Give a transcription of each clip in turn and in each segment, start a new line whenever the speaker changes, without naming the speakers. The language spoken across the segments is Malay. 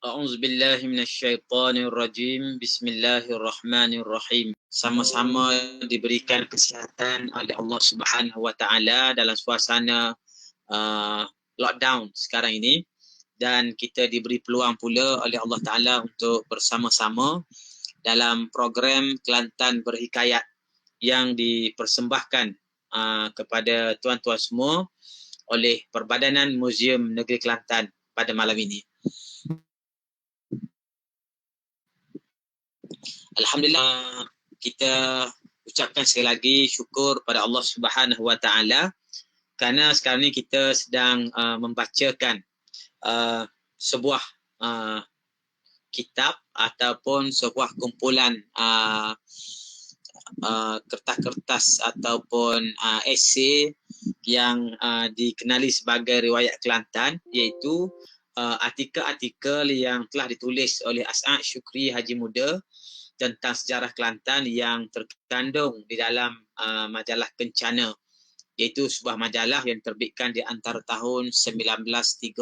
A'udzubillahi minasyaitonirrajim. Bismillahirrahmanirrahim. Sama-sama diberikan kesihatan oleh Allah Subhanahu wa taala dalam suasana lockdown sekarang ini, dan kita diberi peluang pula oleh Allah Taala untuk bersama-sama dalam program Kelantan Berhikayat yang dipersembahkan kepada tuan-tuan semua oleh Perbadanan Muzium Negeri Kelantan pada malam ini. Alhamdulillah, kita ucapkan sekali lagi syukur pada Allah Subhanahu wa taala kerana sekarang ni kita sedang membacakan sebuah kitab ataupun sebuah kumpulan kertas-kertas ataupun esei yang dikenali sebagai riwayat Kelantan, iaitu artikel-artikel yang telah ditulis oleh As'ad Syukri Haji Muda tentang sejarah Kelantan yang terkandung di dalam majalah Kencana, iaitu sebuah majalah yang terbitkan di antara tahun 1930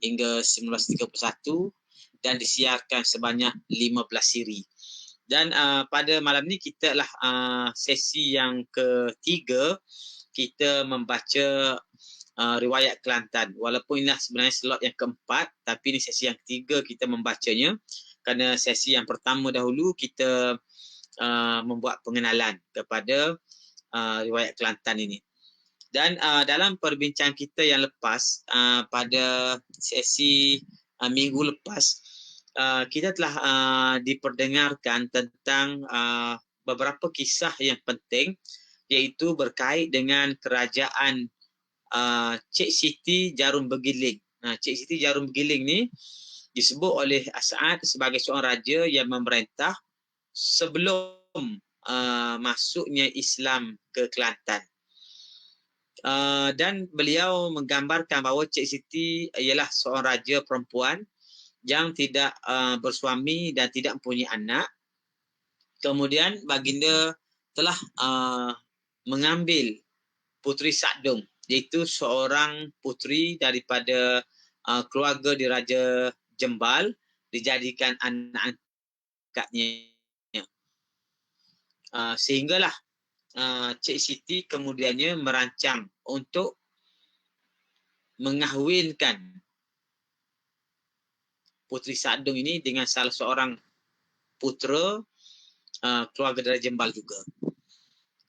hingga 1931 dan disiarkan sebanyak 15 siri. Dan pada malam ni kita lah sesi yang ketiga kita membaca riwayat Kelantan. Walaupun inilah sebenarnya slot yang keempat, tapi ini sesi yang ketiga kita membacanya. Kerana sesi yang pertama dahulu kita membuat pengenalan kepada riwayat Kelantan ini. Dan dalam perbincangan kita yang lepas, pada sesi minggu lepas, kita telah diperdengarkan tentang beberapa kisah yang penting, iaitu berkait dengan kerajaan Cik Siti Jarum Bergiling. Cik Siti Jarum Bergiling ni disebut oleh As'ad sebagai seorang raja yang memerintah sebelum masuknya Islam ke Kelantan. Dan beliau menggambarkan bahawa Cik Siti ialah seorang raja perempuan yang tidak bersuami dan tidak mempunyai anak. Kemudian baginda telah mengambil Puteri Sakdung, iaitu seorang puteri daripada keluarga diraja Jembal, dijadikan anak angkatnya. Sehinggalah Cik Siti kemudiannya merancang untuk mengahwinkan Puteri Sakdung ini dengan salah seorang putera keluarga diraja Jembal juga.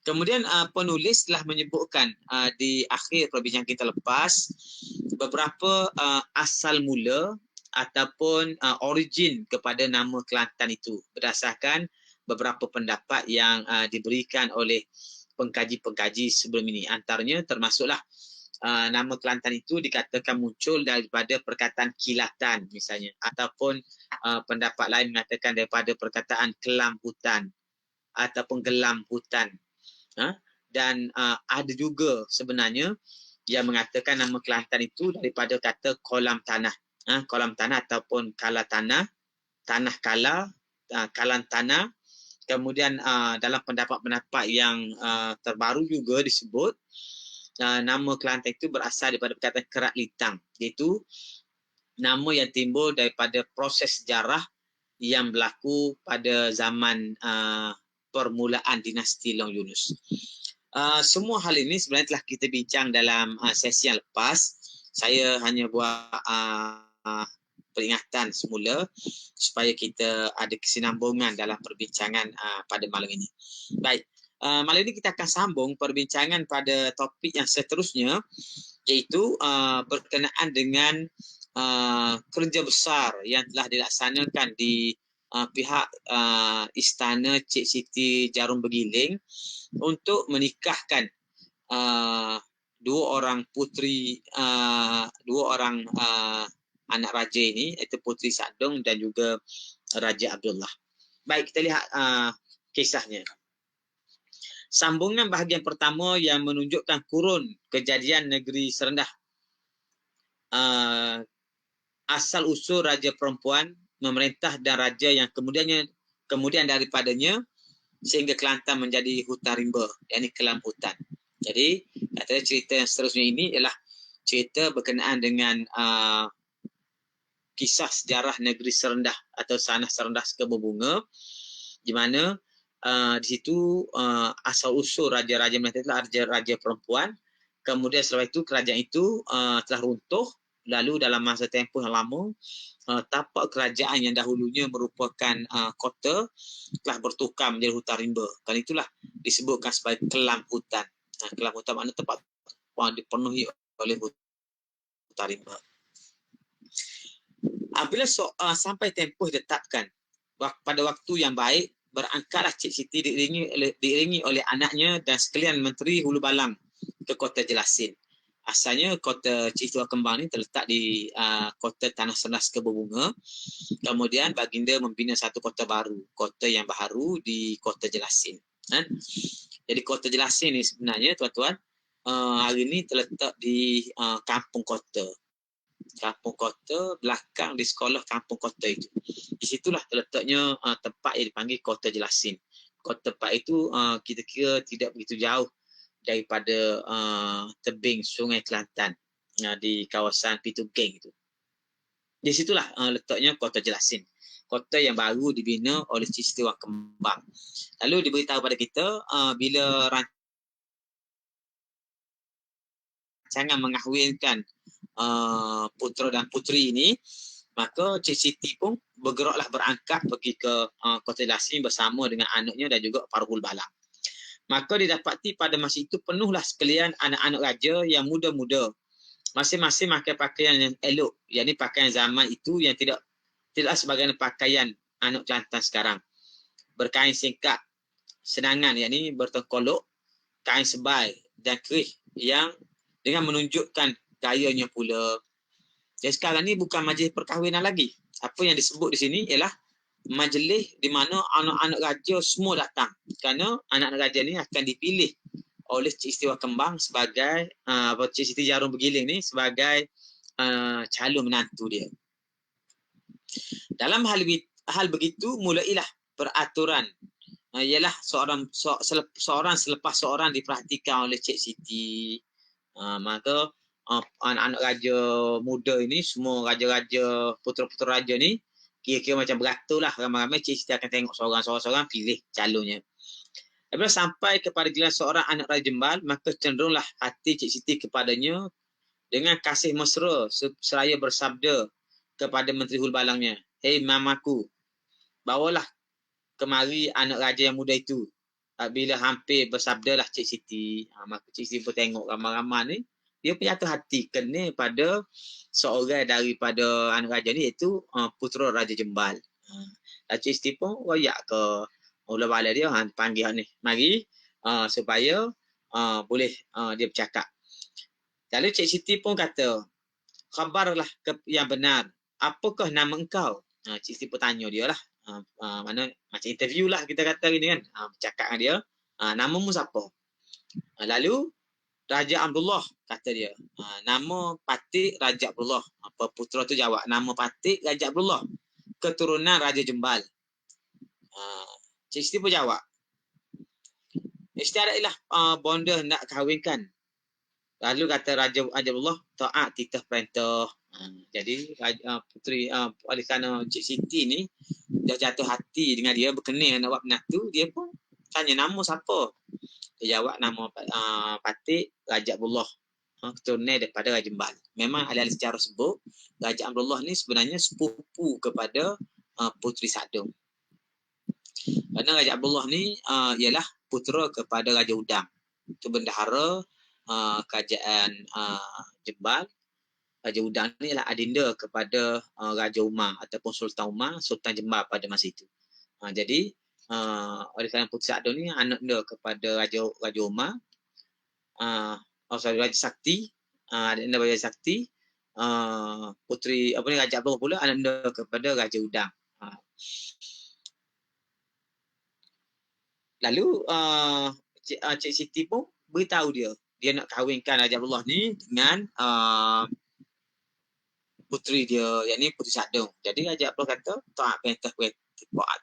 Kemudian penulis telah menyebutkan di akhir perbincangan kita lepas beberapa asal mula ataupun origin kepada nama Kelantan itu berdasarkan beberapa pendapat yang diberikan oleh pengkaji-pengkaji sebelum ini. Antaranya termasuklah nama Kelantan itu dikatakan muncul daripada perkataan kilatan misalnya, ataupun pendapat lain mengatakan daripada perkataan kelam hutan ataupun gelam hutan. Dan ada juga sebenarnya yang mengatakan nama Kelantan itu daripada kata kolam tanah. Kolam tanah ataupun kala tanah, tanah kala, kalan tanah. Kemudian dalam pendapat-pendapat yang terbaru juga disebut nama Kelantan itu berasal daripada perkataan kerak litang, iaitu nama yang timbul daripada proses sejarah yang berlaku pada zaman permulaan dinasti Long Yunus. Semua hal ini sebenarnya telah kita bincang dalam sesi yang lepas. Saya hanya buat peringatan semula supaya kita ada kesinambungan dalam perbincangan pada malam ini. Baik, malam ini kita akan sambung perbincangan pada topik yang seterusnya, iaitu berkenaan dengan kerja besar yang telah dilaksanakan di pihak Istana Cik Siti Jarum Bergiling untuk menikahkan dua orang puteri, dua orang anak raja ini, iaitu Puteri Sadong dan juga Raja Abdullah. Baik, kita lihat kisahnya. Sambungan bahagian pertama yang menunjukkan kurun kejadian negeri Serendah. Asal usul raja perempuan memerintah dan raja yang kemudian daripadanya sehingga Kelantan menjadi hutan rimba, yakni kelam hutan. Jadi katanya cerita yang seterusnya ini ialah cerita berkenaan dengan kisah sejarah negeri Serendah atau Sanah Serendah Sekebubunga, di mana di situ asal usul raja-raja Melaka adalah raja perempuan. Kemudian setelah itu kerajaan itu telah runtuh. Lalu dalam masa tempoh yang lama, tapak kerajaan yang dahulunya merupakan kota telah bertukar menjadi hutan rimba. Kan itulah disebutkan sebagai kelam hutan. Kelam hutan maknanya tempat yang dipenuhi oleh hutan rimba. Apabila sampai tempoh ditetapkan pada waktu yang baik, berangkatlah Cik Siti diiringi oleh anaknya dan sekalian Menteri Hulu Balang ke kota Jelasin. Asalnya kota Cik Tua Kembang ni terletak di kota Tanah Serendah Sekebubunga. Kemudian baginda membina satu kota baru, kota yang baru di kota Jelasin. Jadi kota Jelasin ni sebenarnya tuan-tuan hari ini terletak di kampung kota. Kampung kota belakang di sekolah kampung kota itu. Di situlah terletaknya tempat yang dipanggil kota Jelasin. Kota tempat itu kita kira tidak begitu jauh daripada tebing Sungai Kelantan di kawasan Pitugeng itu. Di situlah letaknya kota Jelasin. Kota yang baru dibina oleh Cik Siti Wang Kembang. Lalu diberitahu pada kita bila rancangan mengahwinkan putera dan puteri ini, maka Cik Siti pun bergeraklah berangkat pergi ke kota Jelasin bersama dengan anaknya dan juga para hulu balang. Maka didapati pada masa itu penuhlah sekalian anak-anak raja yang muda-muda. Masing-masing pakai pakaian yang elok. Yang ini pakaian zaman itu yang tidak sebagaimana pakaian anak jantan sekarang. Berkain singkat, senangan, yang ini bertengkolok, kain sebai dan kerih yang dengan menunjukkan gayanya pula. Jadi sekarang ni bukan majlis perkahwinan lagi. Apa yang disebut di sini ialah majlis di mana anak-anak raja semua datang. Kerana anak-anak raja ni akan dipilih oleh Cik Siti Wang Kembang sebagai Cik Siti Jarum Bergiling ni sebagai calon menantu dia. Dalam hal begitu mulailah peraturan, ialah seorang selepas seorang diperhatikan oleh Cik Siti. Maka anak-anak raja muda ini, semua raja-raja, putera-putera raja ni kira-kira macam beratur lah, ramai-ramai Cik Siti akan tengok seorang-seorang pilih calonnya. Apabila sampai kepada giliran seorang anak Raja Jembal, maka cenderunglah hati Cik Siti kepadanya dengan kasih mesra seraya bersabda kepada Menteri Hulu Balangnya, "Hei mamaku, bawalah kemari anak raja yang muda itu." Bila hampir bersabdalah Cik Siti, maka Cik Siti pun tengok ramai-ramai ni, dia pun jatuh hati kena pada seorang daripada anak raja ni, iaitu putera Raja Jembal. Cik Siti pun royak ke Hulu Balang dia, panggil ni, mari supaya boleh dia bercakap. Lalu Cik Siti pun kata, "Khabarlah yang benar, apakah nama engkau?" Cik Siti pun tanya dia lah, mana macam interview lah kita kata ni kan, bercakap dengan dia, "Namamu siapa?" Lalu Raja Abdullah kata dia, "Nama Patik Raja Abdullah." Putera tu jawab, "Nama Patik Raja Abdullah, keturunan Raja Jembal." Cik Siti pun jawab, "Istiadat ialah bonda nak kahwinkan." Lalu kata Raja Abdullah, "Taat titah perintah." Jadi puteri oleh kerana Cik Siti ni dah jatuh hati dengan dia, berkenan nak buat menantu, dia pun tanya nama siapa. Dia jawab nama Patik Raja Abdullah, keturunan daripada Raja Jembal. Memang ahli-ahli sejarah sebut Raja Abdullah ni sebenarnya sepupu kepada Puteri Sadong. Kerana Raja Abdullah ni ialah putera kepada Raja Udang, itu bendahara kerajaan Jembal. Raja Udang ni ialah adinda kepada Raja Umar ataupun Sultan Umar, Sultan Jember pada masa itu. Jadi oleh kerana Puteri Sadong ni anak dia kepada Raja Umar, Raja Sakti, adik dia Raja Sakti, Puteri Raja Abdullah pula anak dia kepada Raja Udang. Lalu Cik Siti pun beritahu dia nak kahwinkan Raja Abdullah ni dengan puteri dia, yang ni Puteri Sadong. Jadi Raja Abdullah kata,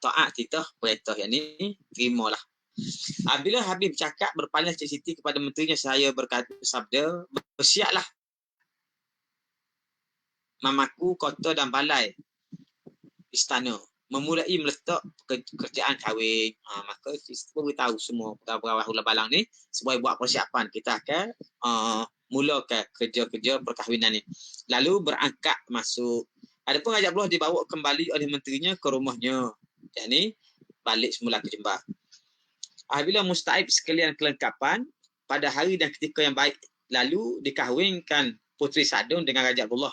taat titah perintah yang ni, terimalah. Bila habis bercakap, berpaling Cik Siti kepada menterinya, saya bersabda, bersiaplah mamaku, kota dan balai istana memulai meletak kerjaan kahwin. Maka Cik Siti beritahu semua pegawai Hula Balang ni supaya buat persiapan, kita akan mulakan kerja-kerja perkahwinan ni. Lalu berangkat masuk. Adapun Raja Abdullah dibawa kembali oleh menterinya ke rumahnya. Yakni balik semula ke Jember. Apabila mustaib sekalian kelengkapan, pada hari dan ketika yang baik, lalu dikahwinkan Puteri Sadong dengan Raja Abdullah.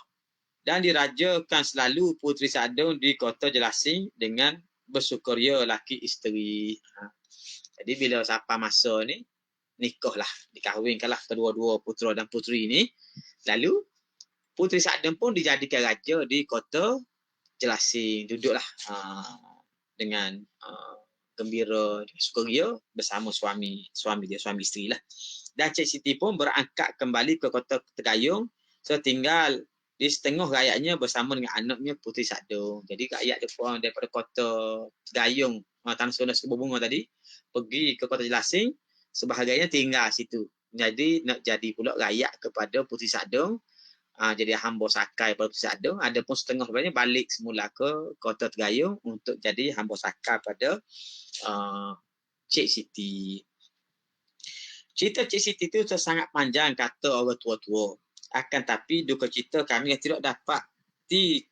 Dan dirajakan selalu Puteri Sadong di kota Jelasing dengan bersukaria laki isteri. Jadi bila sampai masa ni, nikahlah, dikahwinkanlah kedua-dua putera dan puteri ni. Lalu Puteri Sadong pun dijadikan raja di kota Jelasing. Duduklah dengan gembira, sukaria bersama suami isteri lah. Dan Cik Siti pun berangkat kembali ke kota Tegayung, setinggal di setengah rakyatnya bersama dengan anaknya Puteri Sadong. Jadi rakyat daripada kota Tegayung, Tanah Serona Bunga tadi, pergi ke kota Jelasing, sebahagiannya tinggal situ. Jadi nak jadi pula rakyat kepada Puteri Sadong, jadi hamba sakai pada Puteri Sadong. Adapun setengah banyak balik semula ke kota Tegayung untuk jadi hamba sakai pada Cik Siti. Cerita Cik Siti itu sangat panjang, kata orang tua-tua. Akan tapi duka cita kami yang tidak dapat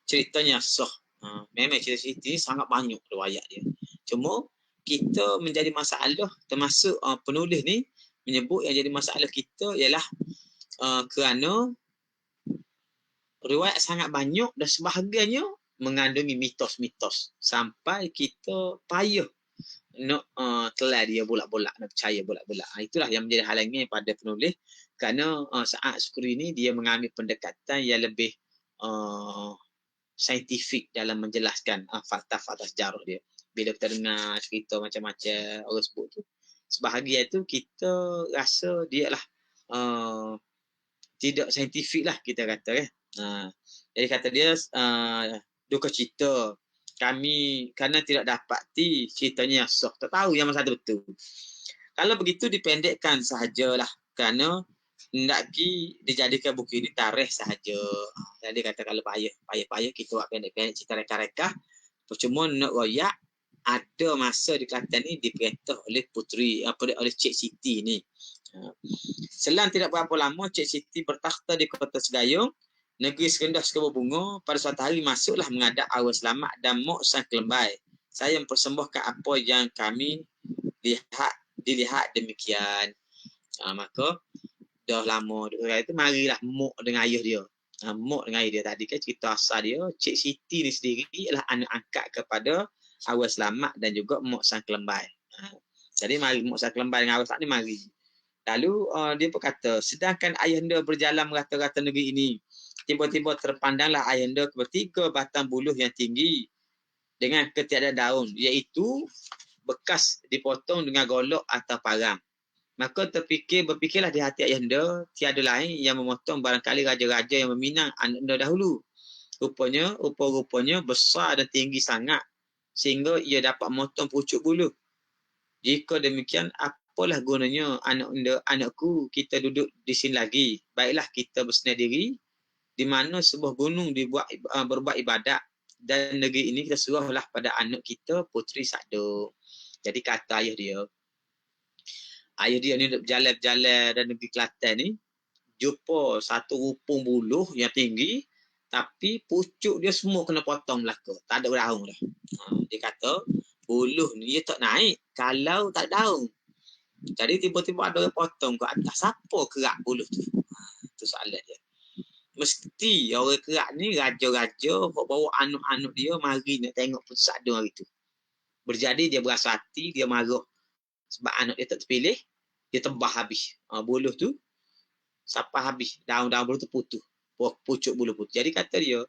ceritanya sah. Memang cerita Siti sangat banyak riwayat dia. Cuma kita menjadi masalah, termasuk penulis ni menyebut yang jadi masalah kita ialah kerana riwayat sangat banyak dan sebahagiannya mengandungi mitos-mitos sampai kita payah nak telan dia bolak-bolak, nak percaya bolak-bolak. Itulah yang menjadi halangan pada penulis, kerana Saad Syukri ni dia mengambil pendekatan yang lebih saintifik dalam menjelaskan fakta-fakta sejarah dia. Bila kita dengar cerita macam-macam orang sebut tu, sebahagian tu kita rasa dia lah tidak saintifik lah, kita kata kan. Jadi kata dia duka cita kami kerana tidak dapati ceritanya yang sah. Tak tahu yang mana satu betul. Kalau begitu dipendekkan sahajalah, kerana hendak dijadikan buku ini tarikh sahaja. Jadi kata kalau payah kita buat pendek-pendek cerita reka-reka, percuma nak royak. Ada masa di Kelantan ni diperintah oleh oleh Cik Siti ni. Selang tidak berapa lama, Cik Siti bertakhta di kota Segayung, negeri serendah sekebun bunga. Pada suatu hari masuklah menghadap awal selamat dan Mok Sang Kelembai. Saya mempersembahkan apa yang kami dilihat demikian. Maka dah lama itu marilah Mok dengan ayah dia. Mok dengan ayah dia tadi kan cerita asal dia. Cik Siti ni sendiri ialah anak angkat kepada Awal Selamat dan juga Mok Sang Kelembai. Jadi mari Mok Sang Kelembai dengan Awal Selamat ni mari. Lalu dia pun kata, sedangkan ayahanda berjalan merata-rata negeri ini, tiba-tiba terpandanglah ayahanda bertiga batang buluh yang tinggi dengan ketiadaan daun, iaitu bekas dipotong dengan golok atau parang. Maka berfikirlah di hati ayahanda, tiada lain yang memotong barangkali raja-raja yang meminang anda dahulu. Rupa-rupanya besar dan tinggi sangat, sehingga ia dapat memotong pucuk buluh. Jika demikian, apalah gunanya anakku kita duduk di sini lagi. Baiklah kita bersenang diri di mana sebuah gunung berbuat ibadat, dan negeri ini kita serahlah pada anak kita Puteri Sadong. Jadi kata ayah dia ni berjalan-jalan dan negeri Kelantan ni, jumpa satu rupung buluh yang tinggi, tapi pucuk dia semua kena potong belaka, tak ada daun dah. Dia kata buluh ni dia tak naik kalau tak daun. Jadi tiba-tiba ada orang potong ke atas, siapa kerak buluh tu? Itu soalan dia. Berhenti orang Kerak ni, raja-raja bawa anak-anak dia mari nak tengok Puteri Sagong hari tu. Berjadi dia berasa hati, dia marah sebab anak dia tak terpilih, dia tebah habis. Buluh tu sampai habis, daun-daun buluh tu putus. Pucuk buluh putus. Jadi kata dia,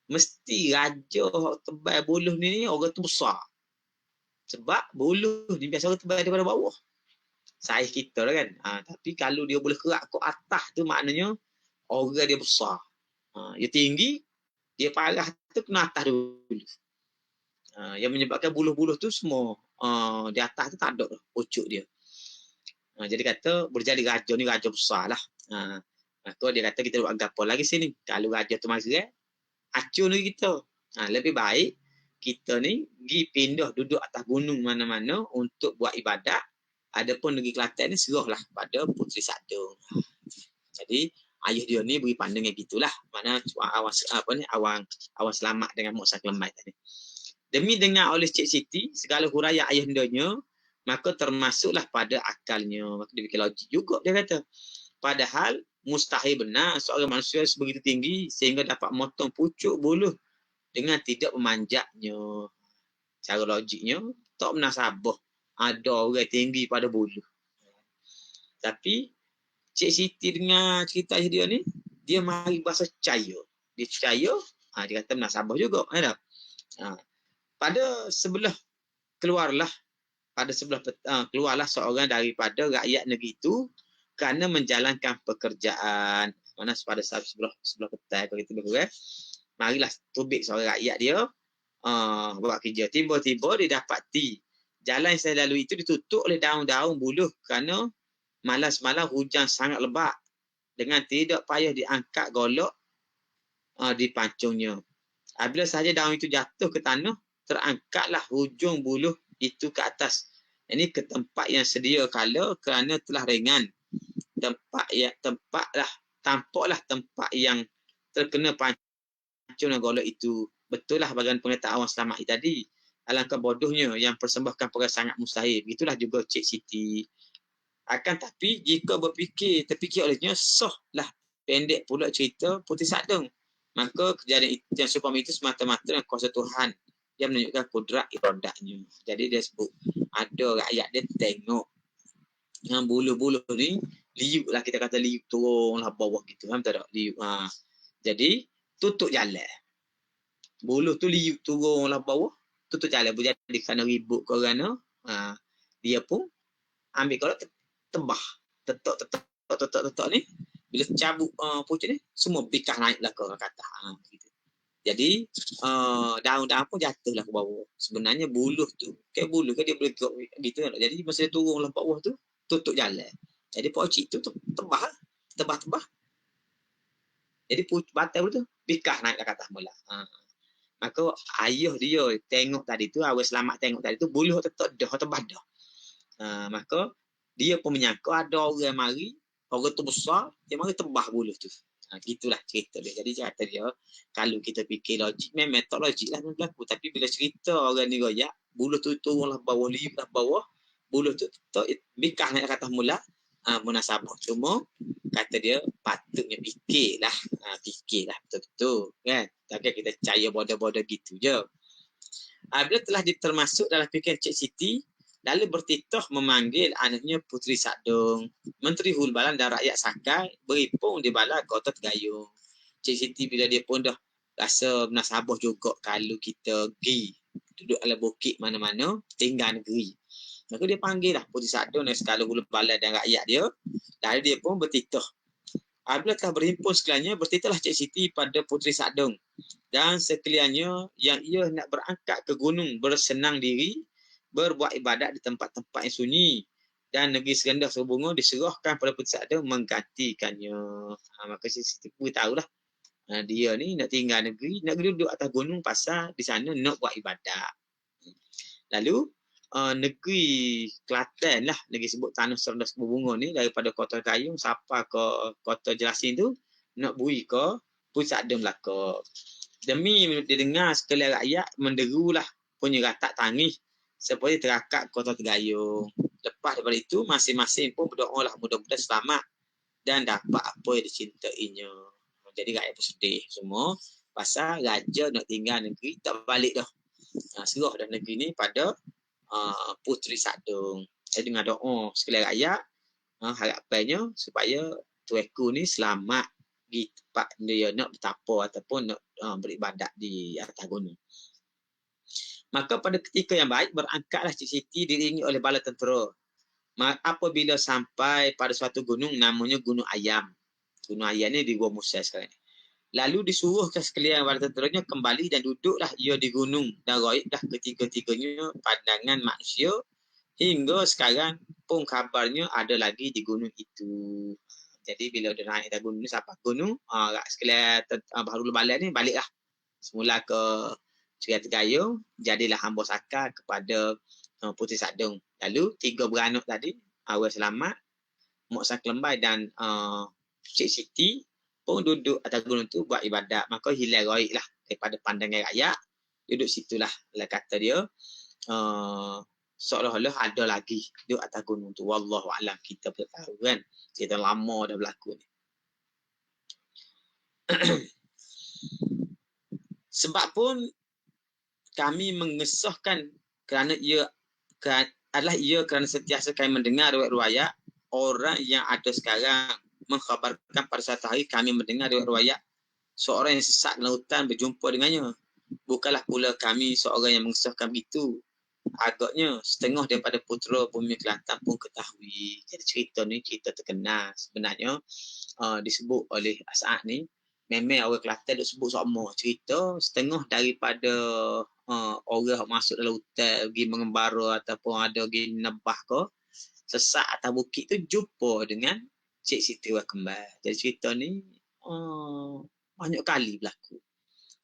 mesti raja tebal buluh ni orang tu besar. Sebab buluh ni biasa orang tebal daripada bawah. Saiz kita lah kan. Tapi kalau dia boleh kerak ke atas tu maknanya orang dia besar. Dia tinggi, dia parah tu kena atas dulu. Yang menyebabkan buluh-buluh tu semua di atas tu tak ada pucuk dia. Jadi kata berjadi raja ni raja besar lah. Maka dia kata kita buat gapo lagi sini. Kalau raja tu marah, acun lagi kita. Lebih baik kita ni pergi pindah duduk atas gunung mana-mana untuk buat ibadat. Adapun negeri Kelantan ni serahlah pada Puteri Sagong. Jadi ayah dia ni beri pandangan gitulah. Mana awan selamat dengan Mak Saklemat tadi. Demi dengar oleh Cik Siti segala huraian ayah hendanya, maka termasuklah pada akalnya. Maka dia fikir logik juga dia kata. Padahal mustahil benar seorang manusia sebegitu tinggi sehingga dapat memotong pucuk buluh dengan tidak memanjatnya. Cara logiknya tak menasabah ada orang tinggi pada buluh. Tapi Cik Siti dengar cerita dia ni, dia mari bahasa percaya. Dia percaya, dia kata menasabah juga. Pada sebelah keluarlah seorang daripada rakyat negeri itu kerana menjalankan pekerjaan. Mana pada sebelah petai kalau kita berkurang, marilah tubik seorang rakyat dia buat kerja. Tiba-tiba dia dapati jalan yang saya lalui itu ditutup oleh daun-daun buluh kerana malam-malam hujan sangat lebat dengan tidak payah diangkat golok dipancungnya. Apabila sahaja daun itu jatuh ke tanah, terangkatlah hujung buluh itu ke atas. Ini ke tempat yang sedia kala kerana telah ringan. Tampaklah tempat yang terkena pancung golok itu. Betul lah bagian pengetahuan selamat tadi. Alangkah bodohnya yang persembahkan perkara sangat mustahil. Begitulah juga Cik Siti. Akan tapi jika terfikir olehnya, lah pendek pula cerita Puteri Sagong. Maka kejadian yang seumpama itu semata-mata dengan kuasa Tuhan yang menunjukkan kudrat iradatnya. Jadi dia sebut ada rakyat dia tengok dengan buluh-buluh ni liuk lah, kita kata liuk turun lah bawah gitu kan, tak ada liuk. Jadi tutup jalan. Buluh tu liuk turun lah bawah, tutup jalan. Jadi kerana ribut kerana dia pun ambil kalau tebah tetok ni bila cabut pucuk ni semua bikah naiklah ke atas gitu. Jadi daun-daun pun jatuhlah ke bawah. Sebenarnya buluh tu kayak buluh kan dia boleh gerak gitu kan. Jadi masa dia turunlah ke bawah tu tutup jalan. Jadi pocik tu tebah. Jadi batai tu bikah naiklah ke atas mula. Maka ayah dia tengok tadi tu, awak selamat tengok tadi tu buluh tetap dah tebah dah. Maka dia pun menyangka ada orang mari, orang tu besar, dia mari tebah buluh tu. Gitulah cerita dia. Jadi kata dia, kalau kita fikir logik, memang tak logik lah berlaku. Tapi bila cerita orang ni royak, buluh tu turunlah bawah, liuplah bawah, buluh tu bikah naik ke atas mula, munasabah. Cuma, kata dia, patutnya fikirlah. Fikirlah betul-betul. Kan? Takkan kita percaya bodoh-bodoh gitu je. Bila telah termasuk dalam fikiran Cik Siti, lalu bertitah memanggil anaknya Puteri Sagong. Menteri Hulbalan dan rakyat Sakai berhimpun di balai kota Tegayung. Cik Siti bila dia pun dah rasa menasabah juga kalau kita pergi duduk dalam bukit mana-mana, tinggal negeri. Maka dia panggil lah Puteri Sagong dan segala Hulbalan dan rakyat dia. Lalu dia pun bertitah. Apabila telah berhimpun sekaliannya, bertitahlah Cik Siti pada Puteri Sagong. Dan sekaliannya yang ia nak berangkat ke gunung bersenang diri, berbuat ibadat di tempat-tempat yang sunyi dan negeri serendah serbunga diserahkan pada Puteri Sagong menggantikannya. Maka Siti beritahulah dia ni nak tinggal negeri, nak duduk atas gunung pasal di sana nak buat ibadat. Lalu negeri Kelantan lah, negeri sebut tanah serendah serbunga ni, daripada kota Tegayung sampai ke kota Jelasin tu nak bui ke Puteri Sagong belaka. Demi didengar sekalian rakyat menderulah punya ratak tangis supaya terakak kota Tegayung. Lepas daripada itu, masing-masing pun berdoa lah mudah-mudahan selamat dan dapat apa yang dicintainya. Jadi rakyat pun sedih semua. Pasal raja nak tinggal negeri tak balik dah. Serah dah negeri ni pada Puteri Sadung. Jadi dengan doa sekalian rakyat, harapannya supaya Tuanku ni selamat di tempat dia nak bertapa ataupun nak beribadat di atas gunung. Maka pada ketika yang baik berangkatlah Cik Siti diiringi oleh bala tentera. Apabila sampai pada suatu gunung namanya Gunung Ayam. Gunung Ayam ni di Gua Musa sekarang ni. Lalu disuruhkan sekalian bala tenteranya kembali dan duduklah ia di gunung dan raiblah ketiga-tiganya pandangan manusia hingga sekarang pun kabarnya ada lagi di gunung itu. Jadi bila dia naik dari gunung ni sampai gunung, sekalian baru balik ni baliklah semula ke Ceria Tegayung, jadilah hamba sakar kepada Puteri Sadung. Lalu 3 beranak tadi, awal selamat, Mak Saklembai dan Cik Siti pun duduk atas gunung tu buat ibadat. Maka hilang raib lah daripada pandangan rakyat. Duduk situlah lah kata dia. Seolah-olah ada lagi duduk atas gunung tu. Wallahualam, kita pun tahu kan. Cerita lama dah berlaku ni. Sebab pun kami mengesahkan kerana ia kerana sentiasa kami mendengar riwayat orang yang ada sekarang mengkhabarkan pada satu hari kami mendengar riwayat seorang yang sesat dalam hutan berjumpa dengannya. Bukanlah pula kami seorang yang mengesahkan begitu. Agaknya setengah daripada putera bumi Kelantan pun ketahui. Jadi cerita ni cerita terkenal sebenarnya, disebut oleh As'ad ni. Memang orang Kelantan duk sebut sama cerita setengah daripada orang masuk dalam hutan pergi mengembara ataupun ada pergi nebah ke sesat atas bukit tu jumpa dengan Cik Siti Wah Kembar. Jadi cerita ni banyak kali berlaku.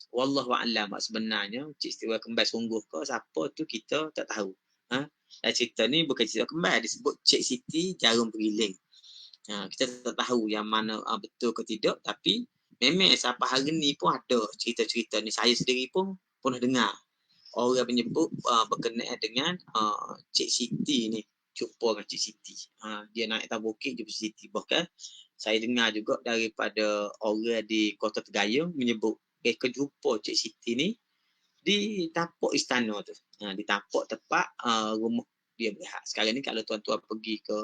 Wallahualam, sebenarnya Cik Siti Wah Kembar sungguh ke siapa tu kita tak tahu. Dan cerita ni bukan cerita Kembar, disebut Cik Siti Jarum Beriling. Kita tak tahu yang mana betul ke tidak, tapi memang sampai hari ni pun ada cerita-cerita ni. Saya sendiri pun pernah dengar orang menyebut berkenaan dengan Cik Siti ni, jumpa dengan Cik Siti. Dia naik atas bukit jumpa Cik Siti. Bahkan saya dengar juga daripada orang di Kota Tegayung menyebut mereka jumpa Cik Siti ni di tapak istana tu. Di tapak tempat rumah dia berehat. Sekarang ni kalau tuan-tuan pergi ke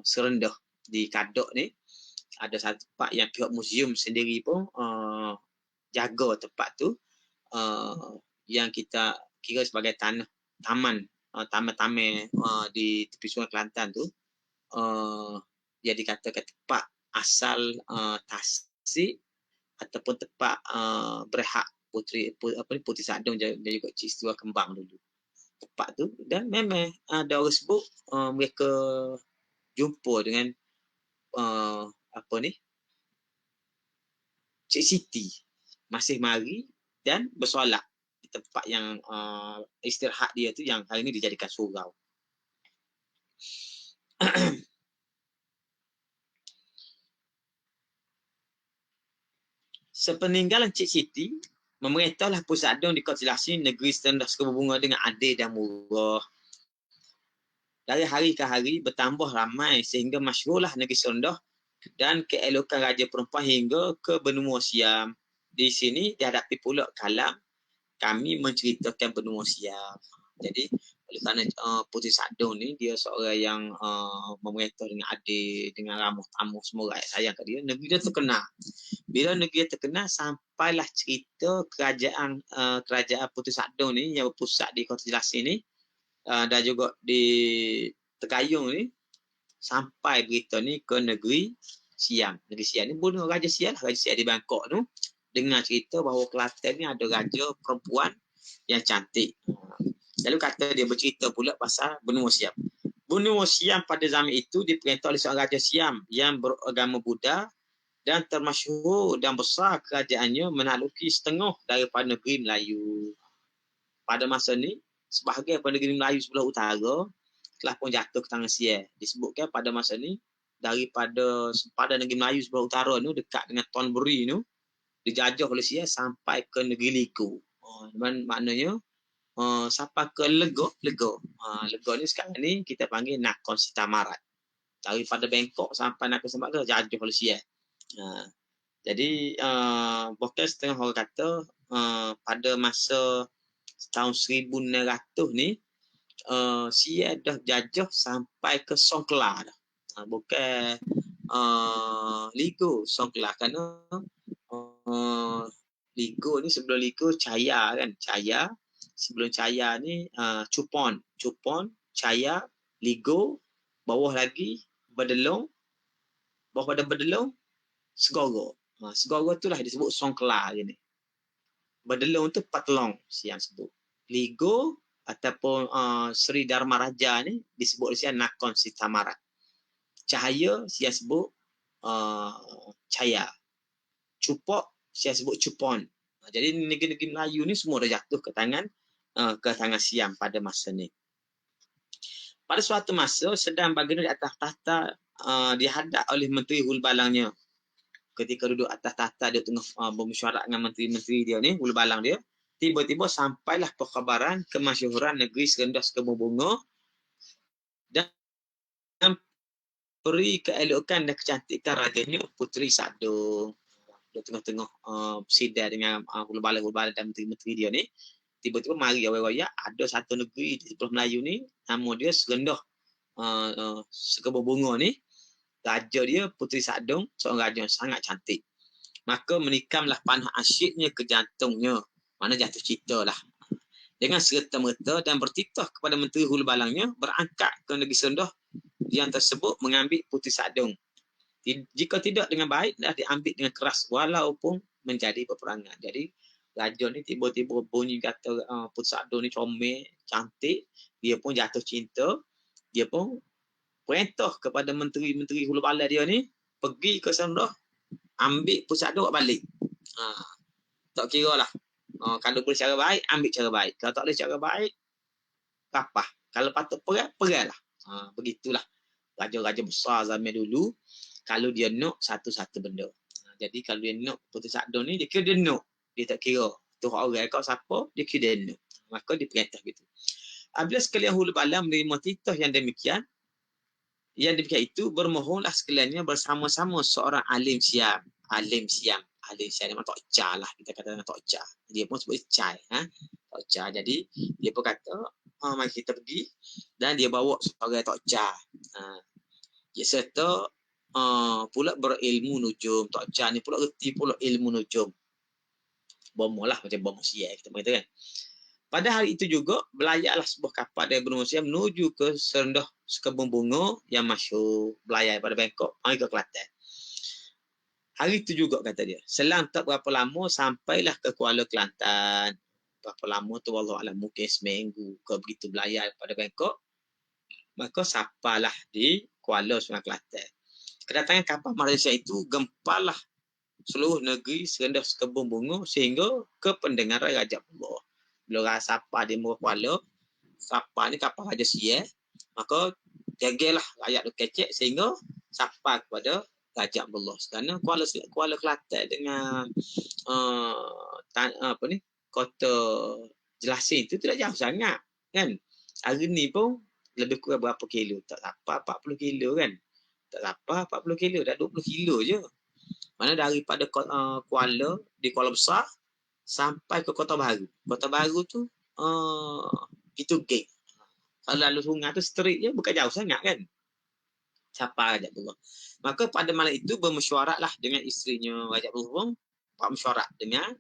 Serendah di Kadok ni, ada satu tempat yang pihak museum sendiri pun jaga tempat tu, yang kita kira sebagai taman di tepi Sungai Kelantan tu, dia dikatakan tempat asal tasik ataupun tempat berehat Puteri Sadung dan juga Cik Siti Wah Kembar dulu. Tempat tu, dan memang ada orang sebut mereka jumpa dengan Cik Siti masih mari dan bersolat di tempat yang istirahat dia tu yang hari ini dijadikan surau. Sepeninggalan Cik Siti, memerintahlah Pusat Sadung di Kota Selasih, negeri serendah berbunga dengan adil dan murah. Dari hari ke hari bertambah ramai sehingga masyhurlah negeri Serendah dan keelokan Raja Perempuan hingga ke benua Siam. Di sini dihadapi pula kalam kami menceritakan benua Siam. Jadi oleh kerana Puteri Sadung ni dia seorang yang memerintah dengan adil, dengan ramah tamu, semua rakyat sayang kat dia, negeri dia terkenal. Bila negeri dia terkenal, sampailah cerita kerajaan Puteri Sadung ni yang berpusat di Kota Selasih ni dan juga di Tegayung ni, sampai berita ni ke negeri Siam. Negeri Siam ni bunuh Raja Siam lah, Raja Siam di Bangkok tu, dengar cerita bahawa Kelantan ni ada raja perempuan yang cantik. Lalu kata dia bercerita pula pasal benua Siam. Benua Siam pada zaman itu diperintah oleh seorang Raja Siam yang beragama Buddha dan termasyhur dan besar kerajaannya menakluki setengah daripada negeri Melayu. Pada masa ni, sebahagian daripada negeri Melayu sebelah utara telah pun jatuh ke tangan Siam. Disebutkan pada masa ni, daripada negeri Melayu sebelah utara tu dekat dengan Tuan Beri tu dijajah oleh Siam sampai ke negeri Liko. Maknanya sampai ke Lego. Lego ni sekarang ni kita panggil Nakhon Sitamarat. Daripada Bangkok sampai Nakhon Sitamarat jajah oleh Siam. Jadi bukan setengah orang kata pada masa tahun 1600 ni Sia dah jajah sampai ke Songkla dah. Bukan Ligo Songkla, kerana Ligo ni sebelum Ligo Caya kan, Caya. Sebelum Caya ni Cupon, Caya, Ligo, bawah lagi Bedelong, bawah pada Bedelong Segoro. Segoro tu lah disebut Songkla gini. Bedelong tu Patlong siang sebut. Ligo ataupun Sri Dharma Raja ni disebut siang Nakon Sitamarat. Cahaya siang sebut Caya. Cupok siang sebut Cupon. Jadi negeri-negeri Melayu ni semua dah jatuh ke tangan Siam pada masa ni. Pada suatu masa sedang Baginda di atas tahta dihadap oleh Menteri Hulu Balangnya. Ketika duduk atas tahta dia tengah bermesyuarat dengan menteri-menteri dia ni, Hulu Balang dia, tiba-tiba sampailah perkhabaran kemasyhuran negeri Serendah Sekebun Bunga dan peri keelokan dan kecantikan rajanya Puteri Sadong. Dia tengah-tengah bersidar dengan Hulu Balang dan menteri-menteri dia ni. Tiba-tiba mari awal-awal ada satu negeri di sebelah Melayu ni, nama dia Serendah Sekebun Bunga ni. Raja dia Puteri Sadong, seorang raja yang sangat cantik. Maka menikamlah panah asyiknya ke jantungnya. Mana jatuh cinta lah. Dengan serta-merta dan bertitah kepada Menteri Hulu Balangnya, berangkat ke negeri Serendah yang tersebut mengambil Puteri Sadong. Jika tidak dengan baik, dah diambil dengan keras walaupun menjadi peperangan. Jadi raja ni tiba-tiba bunyi kata Puteri Sadong ni comel, cantik. Dia pun jatuh cinta. Dia pun perintah kepada menteri-menteri Hulu Balang dia ni pergi ke Serendah, ambil Puteri Sadong balik. Tak kira lah. Kalau boleh cara baik, ambil cara baik. Kalau tak boleh cara baik, rapah. Kalau patut perang lah. Begitulah. Raja-raja besar zaman dulu, kalau dia nak satu-satu benda. Jadi kalau dia nak Puteri Sadong ni, dia kira dia nak. Dia tak kira. Tu orang kau siapa, dia kira dia nak. Maka dia perintah gitu. Apabila sekalian Hulu Balang menerima titah yang demikian itu bermohonlah sekaliannya bersama-sama seorang alim Siam. Alim Siam memang Tok Cha lah, kita kata dengan Tok Cha. Dia pun sebut Chai, Tok Cha. Jadi dia pun kata, mari kita pergi, dan dia bawa sebagai Tok Cha. Dia serta pula berilmu nujum. Tok Cha ni pula reti pula ilmu nujum. Bomo lah, macam bomo siai kita kata kan. Pada hari itu juga, belayarlah sebuah kapal dari benua Malaysia menuju ke Serendah Sekebun Bunga yang masyhur, belayar pada Bangkok, mari ke Kelantan. Hari itu juga kata dia, selang tak berapa lama sampailah ke Kuala Kelantan. Berapa lama tu wallahualam, mungkin seminggu ke begitu belayar pada Bangkok. Maka sampailah di Kuala Sungai Kelantan. Kedatangan kapal Malaysia itu gempalah seluruh negeri Serendah Sekebun Bunga sehingga ke pendengaran Raja Allah. Bila sapa di Murah Kuala, sapa ni kapal Raja Sial, maka jagelah rakyat tu kecek sehingga sapa kepada Raja Abdullah. Kerana Kuala Kelantan dengan kota Jelasin itu tidak jauh sangat kan. Hari ni pun lebih kurang berapa kilo, tak apa 40 kilo kan. Tak apa 40 kilo, dah 20 kilo je. Mana daripada Kuala Besar sampai ke Kota Baru. Kota Baru tu itu gate. Kalau lalu sungai tu straight je, bukan jauh sangat kan. Siapa Raja Abdullah. Maka pada malam itu bermesyuaratlah dengan isterinya Raja Abdullah, bermesyuarat dengan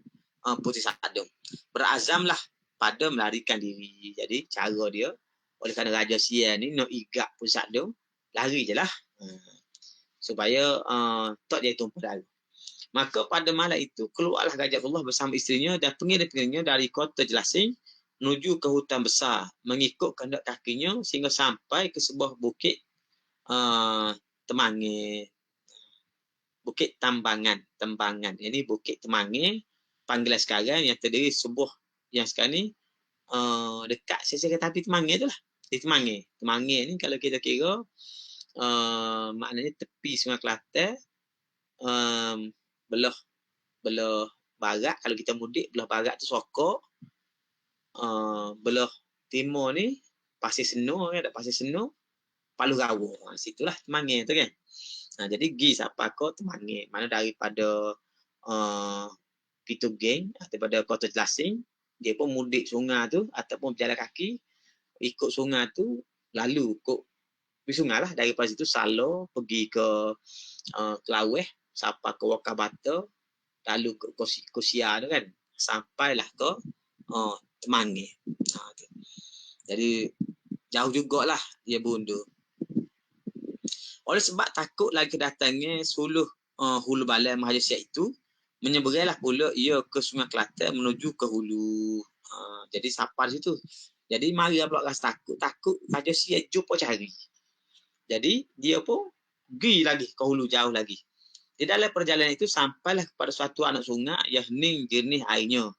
Puteri Sadong. Berazamlah pada melarikan diri. Jadi cara dia, oleh kerana Raja Sial ni nak igap Puteri Sadong, lari je lah. Supaya tak dia tumpah darah. Maka pada malam itu keluarlah Raja Abdullah bersama isterinya dan pengiring-pengiringnya dari kota Jelasin menuju ke hutan besar, mengikut kehendak kakinya sehingga sampai ke sebuah bukit Temange, Bukit Tambangan. Ini Bukit Temange, panggilan sekarang yang terdiri sebuah yang sekarang ni dekat sesi kereta api Temange tu lah. Di Temange ni kalau kita kira maknanya tepi Sungai Kelantan, belah barat, kalau kita mudik belah barat tu Sokok, belah timur ni Pasir Senur, ada Pasir Senur, Palu Rawa. Situlah Temange tu kan. Jadi gi siapa kau Temange, mana daripada Pitu Geng daripada Kota Jelasing, dia pun mudik sungai tu ataupun berjalan kaki ikut sungai tu, lalu ikut pergi sungai lah, daripada situ Salo pergi ke Kelaweh sampai ke Wakabata, lalu ke Kosia tu kan, sampailah ke Temanggih. Jadi jauh jugalah dia bundur. Oleh sebab takut lagi datangnya 10 hulu balai Mahathir Sihat itu, menyeberanglah pula ia ke Sungai Kelantan menuju ke hulu. Jadi sampai situ. Jadi mari pula rasa takut Mahathir Sihat jumpa cari. Jadi dia pun pergi lagi ke hulu jauh lagi. Di dalam perjalanan itu sampailah kepada suatu anak sungai yang hening jernih airnya.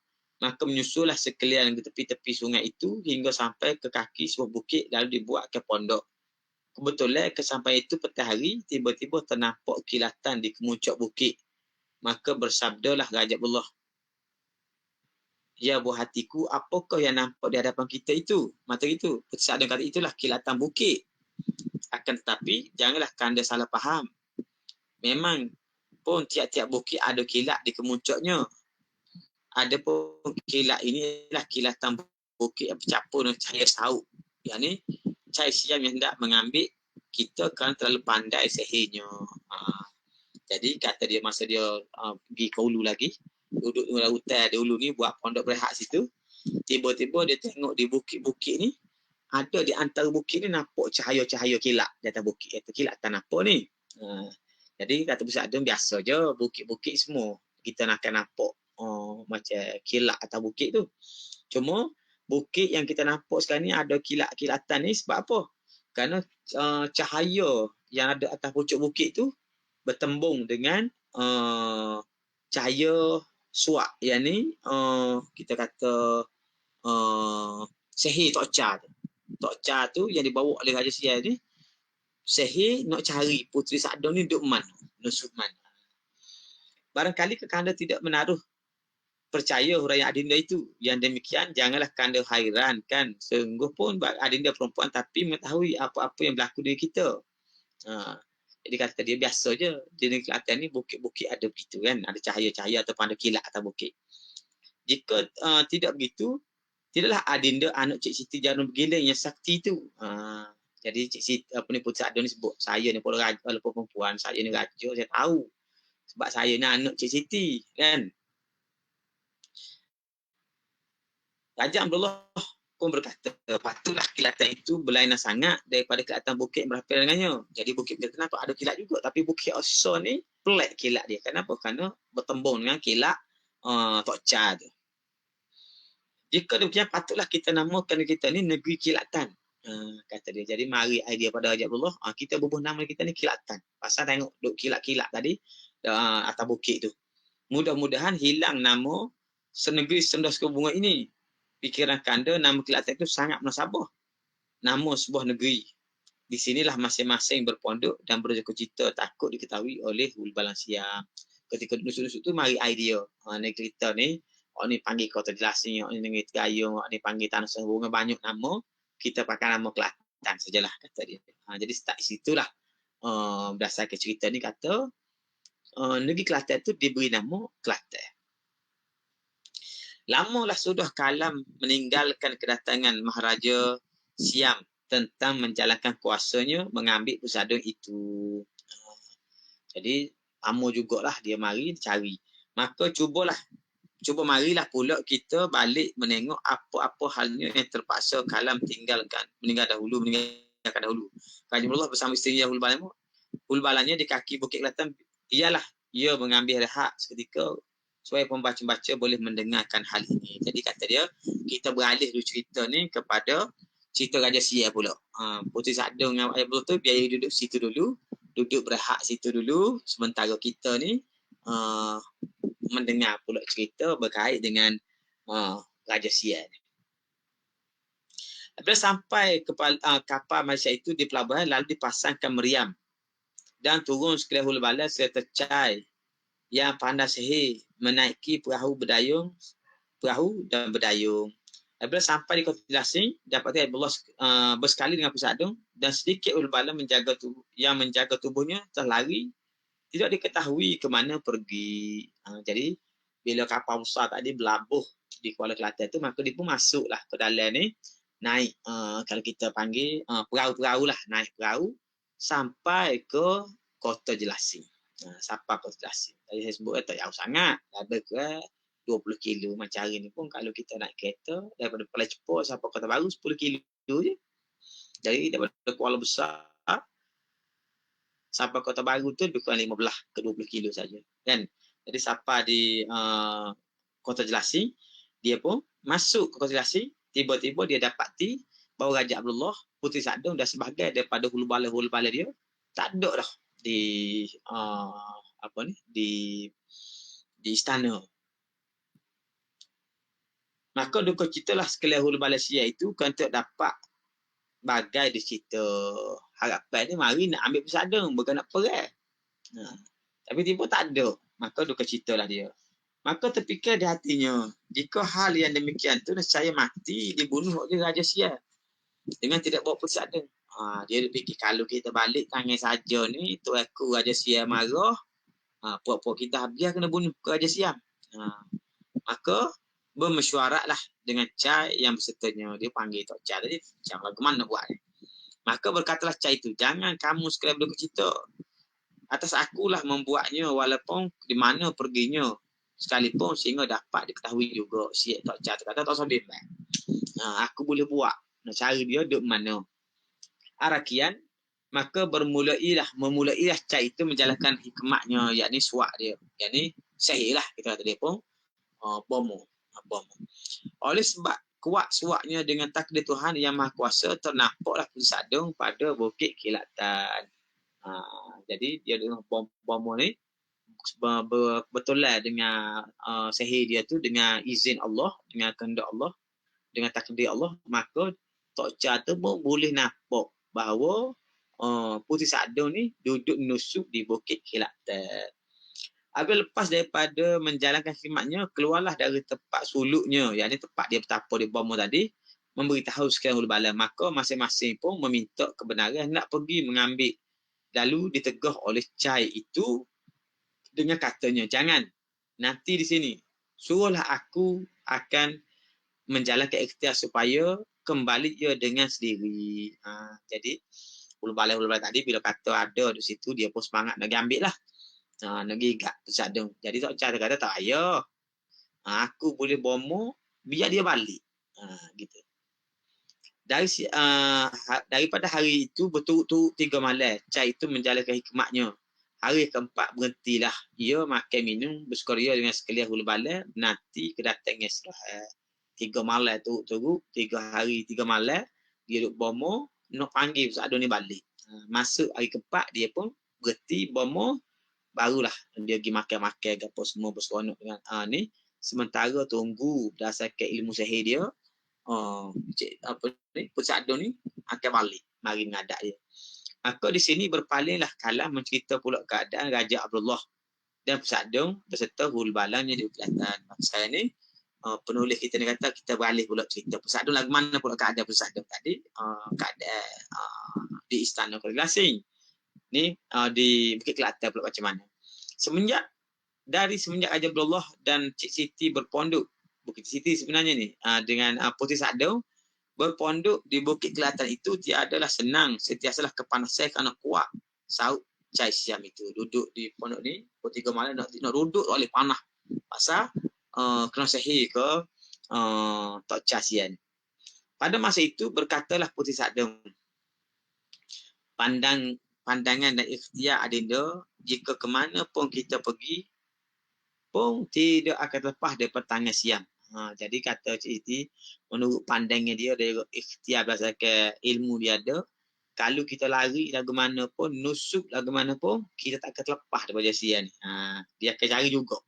Maka menyusullah sekalian ke tepi-tepi sungai itu hingga sampai ke kaki sebuah bukit lalu dibuat ke pondok. Kebetulan kesampai itu petang hari, tiba-tiba ternampak kilatan di kemuncak bukit. Maka bersabdalah Raja Abdullah, "Ya buah hatiku, apakah yang nampak di hadapan kita itu?" Mata itu, Petis kata itulah kilatan bukit. Akan tetapi, janganlah anda salah faham. Memang pun tiap-tiap bukit ada kilat di kemuncaknya. Adapun kilat inilah kilatan bukit yang bercampur dengan cahaya sauk. Yang ni cahaya siang yang hendak mengambil kita kan terlalu pandai sihirnya. Jadi kata dia masa dia pergi ke hulu lagi, duduk di hutan di hulu ni buat pondok berehat situ, tiba-tiba dia tengok di bukit-bukit ni, ada di antara bukit ni nampak cahaya-cahaya kilat di atas bukit. Kata kilat tak nampak ni. Jadi kata Pusat Adun biasa je bukit-bukit semua kita nak akan nampak macam kilat atas bukit tu. Cuma bukit yang kita nampak sekarang ni ada kilat-kilatan ni sebab apa? Kerana cahaya yang ada atas pucuk bukit tu bertembung dengan cahaya suak. Yang ni kita kata sihir Tok Cha tu. Tok Cha tu yang dibawa oleh Raja Sial ni, sihir nak cari Puteri Sakdong ni duduk mana? Nusuk mana? Barangkali kekanda tidak menaruh percaya huraian adinda itu. Yang demikian janganlah kanda hairan kan. Sungguh pun adinda perempuan tapi mengetahui apa-apa yang berlaku di kita. Jadi kata dia biasa je. Di negeri Kelantan ni bukit-bukit ada begitu kan. Ada cahaya-cahaya ataupun ada kilat atas bukit. Jika tidak begitu, tidaklah adinda anak Cik Siti Jarum Bergiling yang sakti tu. Jadi Cik Siti, Puteri Sakdong ni sebut, saya ni pun raja, walaupun perempuan, saya ni raja, saya tahu. Sebab saya ni anak Cik Siti kan. Raja Abdullah pun berkata, patutlah kilatan itu berlainan sangat daripada kilatan bukit yang berhadapan dengannya. Jadi bukit kita nampak ada kilat juga, tapi bukit Osor ni pelik kilat dia. Kenapa? Kerana bertembung dengan kilat Tok Cha tu. Jika demikian, patutlah kita namakan kita ni negeri kilatan. Kata dia. Jadi mari idea pada Raja Abdullah, kita bubuh nama kita ni kilatan. Pasal tengok duk kilat-kilat tadi atas bukit tu. Mudah-mudahan hilang nama senegeri sendas bunga ini. Fikiran kanda nama kilatan itu sangat munasabah. Nama sebuah negeri. Di sinilah masing-masing berpondok dan bercita takut diketahui oleh Hulu Balang Siam. Ketika nusuk-nusuk tu mari idea. Negeri kita ni, orang ni panggil Kota Jelasing, orang ni negeri Tegayung, orang ni panggil Tanah Sehubungan, banyak nama. Kita pakai nama Kelantan sajalah kata dia. Jadi start situlah berdasarkan cerita ni kata negeri Kelantan tu diberi nama Kelantan. Lamalah sudah Kalam meninggalkan kedatangan Maharaja Siam tentang menjalankan kuasanya mengambil Pusadong itu. Jadi lama jugalah dia mari cari. Maka cuba marilah pula kita balik menengok apa-apa halnya yang terpaksa Kalam meninggalkan dahulu. Raja Abdullah bersama isteri Hulu Balangnya di kaki Bukit Kelantan, ialah ia mengambil rehat seketika supaya pembaca-baca boleh mendengarkan hal ini. Jadi kata dia, kita beralih dulu cerita ni kepada cerita Raja Sial pula. Puteri Sakdong dengan Raja Abdullah tu biar duduk situ dulu, duduk berehat situ dulu, sementara kita ni mendengar pula cerita berkait dengan Raja Sial. Bila sampai kapal Malaysia itu di pelabuhan, lalu dipasangkan meriam dan turun sekalian Hulu Balang serta Cai yang pandai sihir menaiki perahu dan berdayung. Bila sampai di Kota Jelasing, dapati Abdullah bersekali dengan Pusat Adung dan sedikit Hulu Balang menjaga tubuhnya terlari tidak diketahui ke mana pergi. Jadi bila kapal besar tadi berlabuh di Kuala Kelantan tu, maka dia pun masuklah ke dalam ni, naik kalau kita panggil perahu-perahu lah, naik perahu sampai ke Kota Jelasing. Sampai Kota Jelasing. Tadi saya sebut tak jauh sangat, lebih kurang 20 kilo. Macam hari ni pun kalau kita naik kereta daripada Kuala Cepur sampai Kota Baru 10 kilo je. Jadi daripada Kuala Besar sampai Kota Baru tu lebih kurang 15 ke 20 kilo saja. Kan? Jadi sampai di Kota Jelasing, dia pun masuk ke Kota Jelasing, tiba-tiba dia dapati bahawa Raja Abdullah Puteri Sadong dan sebagai daripada hulu bala dia tak ada dah di di istana. Maka duka citalah sekalian hulu bala Sia itu untuk dapat bagai di cerita harapan ni mari nak ambil Pusadong bukan nak perang. Tapi tiba tak ada. Maka duka citalah dia. Maka terfikir di hatinya, jika hal yang demikian tu saya mati dibunuh oleh Raja Sia dengan tidak bawa Pusadong. Dia fikir kalau kita balik tangan saja ni, tu aku Raja Sia marah, puak-puak kita habis kena bunuh ke Raja Siam. Maka bermesyuaratlah dengan Cai yang bersertanya. Dia panggil Tok Cai tadi, macam bagaimana buat ni. Maka berkatalah Cai itu, jangan kamu sekalian berduka cita. Atas akulah membuatnya walaupun di mana perginya. Sekalipun sehingga dapat diketahui juga. Si Tok Cai kata tak usah bimbang. Aku boleh buat. Nak cari dia duduk mana. Arakian, maka memulailah Cai itu menjalankan hikmatnya, yakni suak dia. Yakni sahih lah kita kata dia pun. Bomo. Oleh sebab kuat suaknya dengan takdir Tuhan yang Maha Kuasa, ternampaklah Pusadong pada Bukit Kilatan. Jadi dia dengan bomo ni betulan dengan sahih dia tu dengan izin Allah, dengan kehendak Allah, dengan takdir Allah, maka Tok Cai tu pun boleh nampak bahawa Puteri Sadong ni duduk nusuk di Bukit Kilatan. Habis lepas daripada menjalankan khidmatnya, keluarlah dari tempat suluknya, yakni tempat dia bertapa di Bomo tadi, memberitahu sekalian hulu bala. Maka masing-masing pun meminta kebenaran nak pergi mengambil. Lalu ditegah oleh Cai itu dengan katanya, jangan, nanti di sini, suruhlah aku akan menjalankan ikhtiar supaya kembali dia dengan sendiri. Jadi, hulu bala tadi bila kata ada di situ, dia pun semangat nak ambil lah. Negeri kat Pusadong. Jadi Tok Cai kata tak payah. Aku boleh bomo biar dia balik. Gitu. Daripada hari itu betul-betul 3 malam Cai itu menjalankan hikmatnya. Hari keempat berhentilah ia makan minum bersukaria dengan sekalian hulu bala nanti kedatangan istirahat. 3 malam tu 3 hari 3 malam dia duduk bomo nak panggil Pusadong ni balik. Masuk hari keempat dia pun berhenti bomo, barulah dia pergi makan-makan apa semua berseronok dengan ni, sementara tunggu berdasarkan ilmu sihir dia Pusadong ni akan balik mari menghadap dia. Maka di sini berpalinglah kalam mencerita pula keadaan Raja Abdullah dan Pusadong beserta hulu balanya di Kelantan. Maka sekarang ni penulis kita ni kata kita beralih pula cerita Pusadong lagu mana pula keadaan Pusadong tadi, keadaan di Istana Kuala Gasing ni di Bukit Kelantan pula macam mana. Semenjak Raja Abdullah dan Cik Siti berpondok, Bukit Siti sebenarnya ni dengan Puteri Sadong berpondok di Bukit Kelantan itu tiadalah senang, sentiasalah kepanasan kerana kuat saut Cai Siam itu duduk di pondok ni pukul 3 malam nak duduk oleh panah pasal kena sihir ke Tok Cai Siam. Pada masa itu berkatalah Puteri Sadong, pandangan dan ikhtiar adinda, jika ke mana pun kita pergi pun tidak akan lepas daripada tangan Siam. Jadi kata Cik Siti, menurut pandangan dia dari ikhtiar berdasarkan ilmu dia ada, kalau kita lari lagu mana pun, nusuk lagu mana pun, kita tak akan terlepas daripada Siam ni. Dia akan cari juga.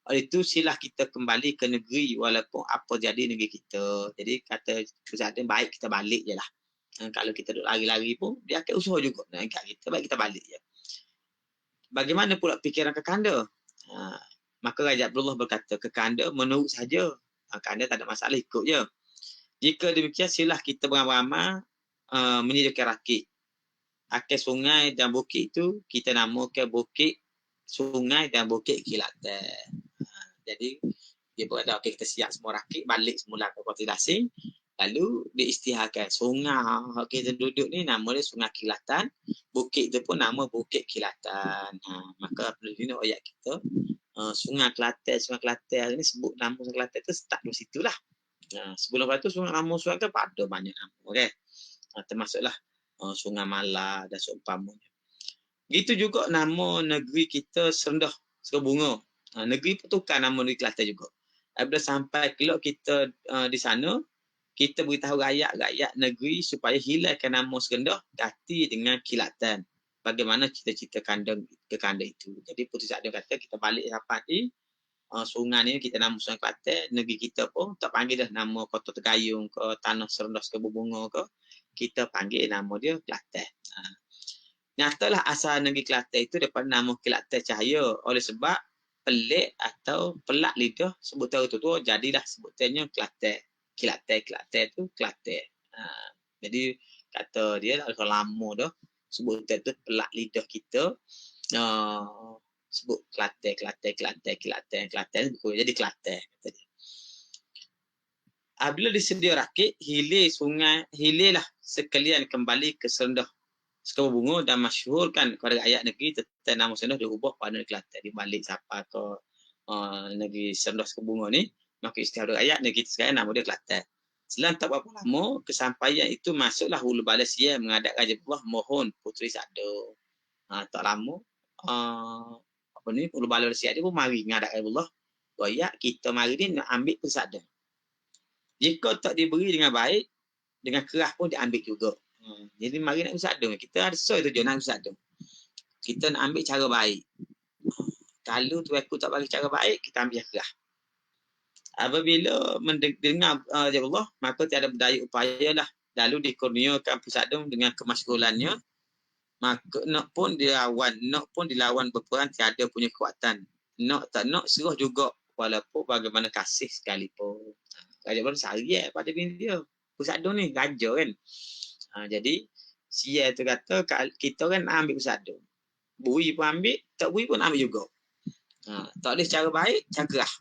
Oleh itu silah kita kembali ke negeri walaupun apa jadi negeri kita. Jadi kata Pusadong baik kita balik je lah. Kalau kita duduk lari-lari pun, dia akan usaha juga nak angkat kita, baik kita balik je. Bagaimana pula fikiran Kekanda? Maka Raja Abdullah berkata, Kekanda menurut saja. Kekanda tak ada masalah, ikut je. Jika demikian, silah kita beramai-ramai menyediakan rakit. Akhir sungai dan bukit itu, kita namakan Bukit sungai dan bukit Kelantan. Jadi dia berada, okey, kita siap semua rakit, balik semula ke Kota Dasing. Lalu diisytiharkan sungai kita duduk ni nama dia Sungai Kelantan, bukit tu pun nama Bukit Kelantan. Maka perlu dino ayat kita Sungai Kelantan ni sebut nama Sungai Kelantan tu start dari situlah. Sebelum itu nama sungai tu ada banyak nama, okey. Termasuklah Sungai Mala dan seumpamanya. Gitu juga nama negeri kita Serendah Sekebunga. Negeri pun tukar nama negeri Kelantan juga. Apabila sampai kelak kita di sana, kita beritahu rakyat-rakyat negeri supaya hilangkan nama Serendah, ganti dengan Kelantan. Bagaimana cita-cita kandang itu. Jadi Puteri Sagdo kata kita balik sampai di sungai ni kita nama Sungai Kelantan, negeri kita pun tak panggil dah nama Kota Tegayung ke Tanah Serendah Sekebunga ke, kita panggil nama dia Kelantan. Nyatalah asal negeri Kelantan itu daripada nama Kelantan Cahaya, oleh sebab pelik atau pelak lidah sebutan itu tu jadilah sebutannya Kelantan. Kelantan tu Kelantan. Jadi kata dia kalau lama dah sebutan tu pelak lidah kita, sebut Kelantan jadi Kelantan. Apabila disedia rakit, hilirlah sekalian kembali ke Serendah Sekebunga dan masyhurkan kepada rakyat negeri tentang nama Serendah diubah pada Kelantan. Dibalik siapa ke negeri Serendah Sekebunga ni, maka istilah rakyat negeri sekarang nama dia Kelantan. Selang tak berapa lama, kesampaian itu masuklah Hulu Balas Siam menghadap Raja Allah mohon Puteri Sagdo. Tak lama, Hulu Balas Siam dia pun mari menghadap Raja Allah. Rakyat kita mari ni nak ambil Puteri Sagdo. Jika tak diberi dengan baik, dengan keras pun diambil juga. Jadi mari nak Sagdo. Kita ada soal tujuan nak Sagdo. Kita nak ambil cara baik. Kalau tu aku tak bagi cara baik, kita ambil keras. Apabila mendengar Allah, maka tiada berdaya upaya lah. Lalu dikurniakan Sagdo dengan kemasyhurannya. Maka nak pun dilawan berperang tiada punya kekuatan. Nak tak nak serah juga walaupun bagaimana kasih sekalipun. Raja baru sari pada bini dia. Sagdo ni raja kan. Jadi Sia tu kata kita kan ambil Sagdo. Bui pun ambil, tak bui pun ambil juga. Tak ada cara baik, cara kerah.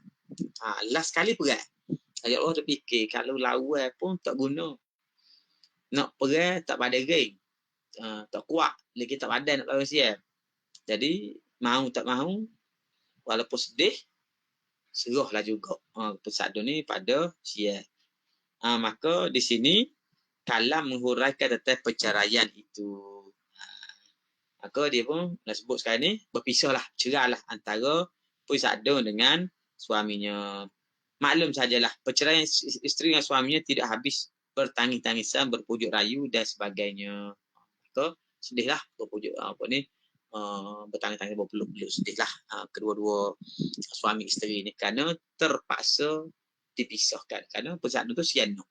Last kali perang. Raja Allah terfikir kalau lawan pun tak guna. Nak perang tak pada geng. Tak kuat. Lagi tak padan nak lawan Sia. Jadi mau tak mau, walaupun sedih, serahlah juga Sagdo ni pada Sia. Maka di sini kalam menghuraikan tentang perceraian itu. Maka dia pun nak sebut sekarang ni berpisahlah, cerailah antara Puteri Sagdo dengan suaminya. Maklum sajalah perceraian isteri dengan suaminya tidak habis bertangis-tangisan, berpujuk rayu dan sebagainya. Maka sedihlah berpujuk bertangis-tangis berpeluk-peluk, sedihlah kedua-dua suami isteri ni kerana terpaksa dipisahkan kerana Puteri Sagdo tu siano.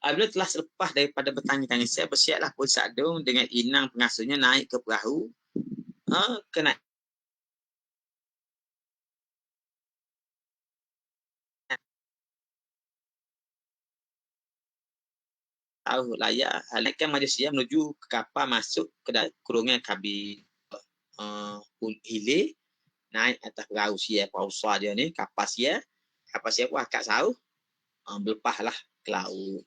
Apabila telah selepas daripada bertangis-tangis, saya bersiaplah Puteri Sagdo dengan inang pengasuhnya naik ke perahu. Kena tahu layak halatkan manusia menuju ke kapal masuk ke kurungan kabin. Hilir naik atas perahu Sia, perahu besar dia ni, kapal Sia pun akak sauh, berlepaslah ke laut.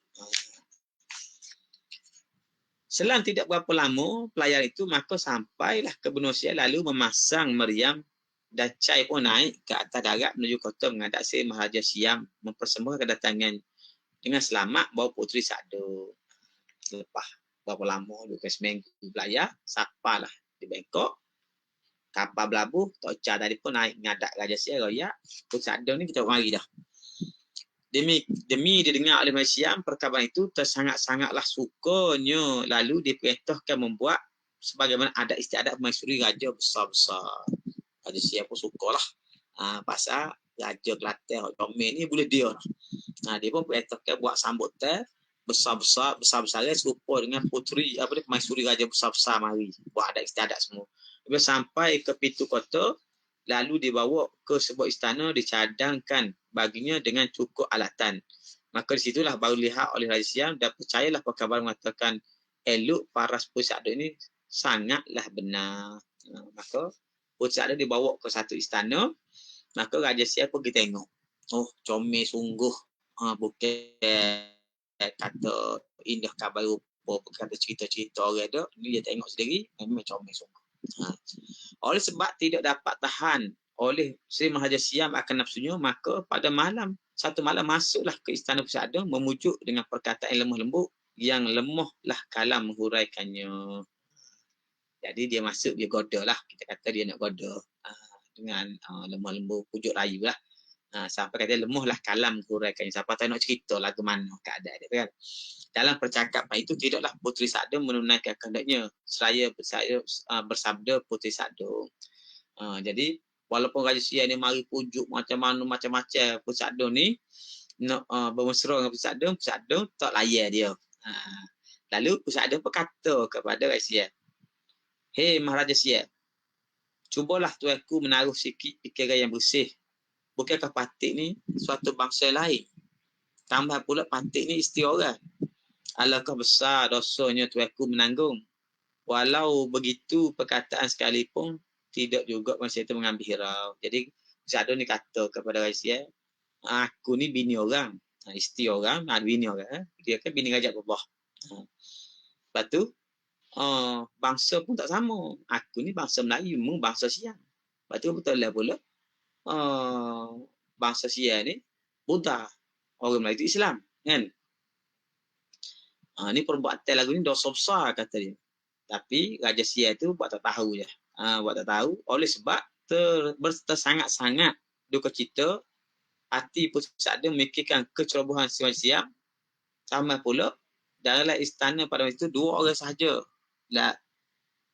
Selang tidak berapa lama pelayan itu, maka sampailah ke benua Sia lalu memasang meriam dan Cai pun naik ke atas darat menuju kota menghadap Sri Maharaja Siam mempersembahkan kedatangan dengan selamat bawa Puteri Sagdo. Lepas berapa lama, 2 seminggu belayar, sampailah di Bangkok. Kapal berlabuh, Tok Cha tadi pun naik menghadap Raja Siam, royak Puteri Sagdo ni kita mari dah. Demi didengar oleh Malaysia, perkabaran itu tersangat-sangatlah sukanya, lalu diperintahkan membuat sebagaimana adat istiadat permaisuri raja besar-besar. Raja Siam pun sukalah. Pasal Raja Kelantan Comel ni boleh dia. Dia pun perintahkan buat sambutan besar-besar serupa dengan puteri permaisuri raja besar-besar mari. Buat adat istiadat semua. Bila sampai ke pintu kota, lalu dibawa ke sebuah istana, dicadangkan baginya dengan cukup alatan. Maka di situlah baru lihat oleh Raja Siam dan percayalah perkabaran mengatakan elok paras Puteri Sagdo ini sangatlah benar. Maka Puteri Sadong dibawa ke satu istana, maka Raja Sial pergi tengok. Oh, comel sungguh. Bukan kata indah kabar rupa, kata cerita-cerita orang tu. Ni dia tengok sendiri, memang comel sungguh. Oleh sebab tidak dapat tahan oleh Sri Maharaja Siam akan nafsunya, maka pada satu malam masuklah ke istana Puteri Sadong memujuk dengan perkataan yang lemah lembut, yang lemahlah kalam menghuraikannya. Jadi dia masuk, dia goda lah. Kita kata dia nak goda dengan lemah lembut, pujuk rayu lah. Sampai kata lemahlah kalam menghuraikannya. Siapa tahu nak cerita lagu mana keadaan dia kan. Dalam percakapan itu tidaklah Puteri Sadong menunaikan kehendaknya seraya bersabda Puteri Sadong. Jadi walaupun Raja Sial ni mari pujuk macam-macam Puteri Sadong ni nak bermesra dengan Puteri Sadong tak layan dia. Lalu Puteri Sadong berkata kepada Raja Sial, "Hei Maharaja Sial, cubalah tuanku menaruh sikit fikiran yang bersih. Bukankah Patik ni suatu bangsa lain? Tambah pula Patik ni isteri orang. Alangkah besar dosanya tuanku menanggung. Walau begitu perkataan sekalipun tidak juga masa itu mengambil hirau." Jadi Sadong ni kata kepada Raja Sial, aku ni bini orang, isteri orang, bini orang. Dia kan bini Raja Allah. Lepas tu bangsa pun tak sama. Aku ni bangsa Melayu, mu bangsa Siam. Lepas tu betul lah pula bangsa Siam ni Buddha, orang Melayu itu Islam kan. Ni perbuatan lagu ni dosa besar kata dia. Tapi Raja Sial tu buat tak tahu je. Buat tak tahu oleh sebab tersangat-sangat duka cita hati Puteri Sadong memikirkan kecerobohan si Raja Siam. Sama pula dalam istana pada waktu itu 2 orang sahaja.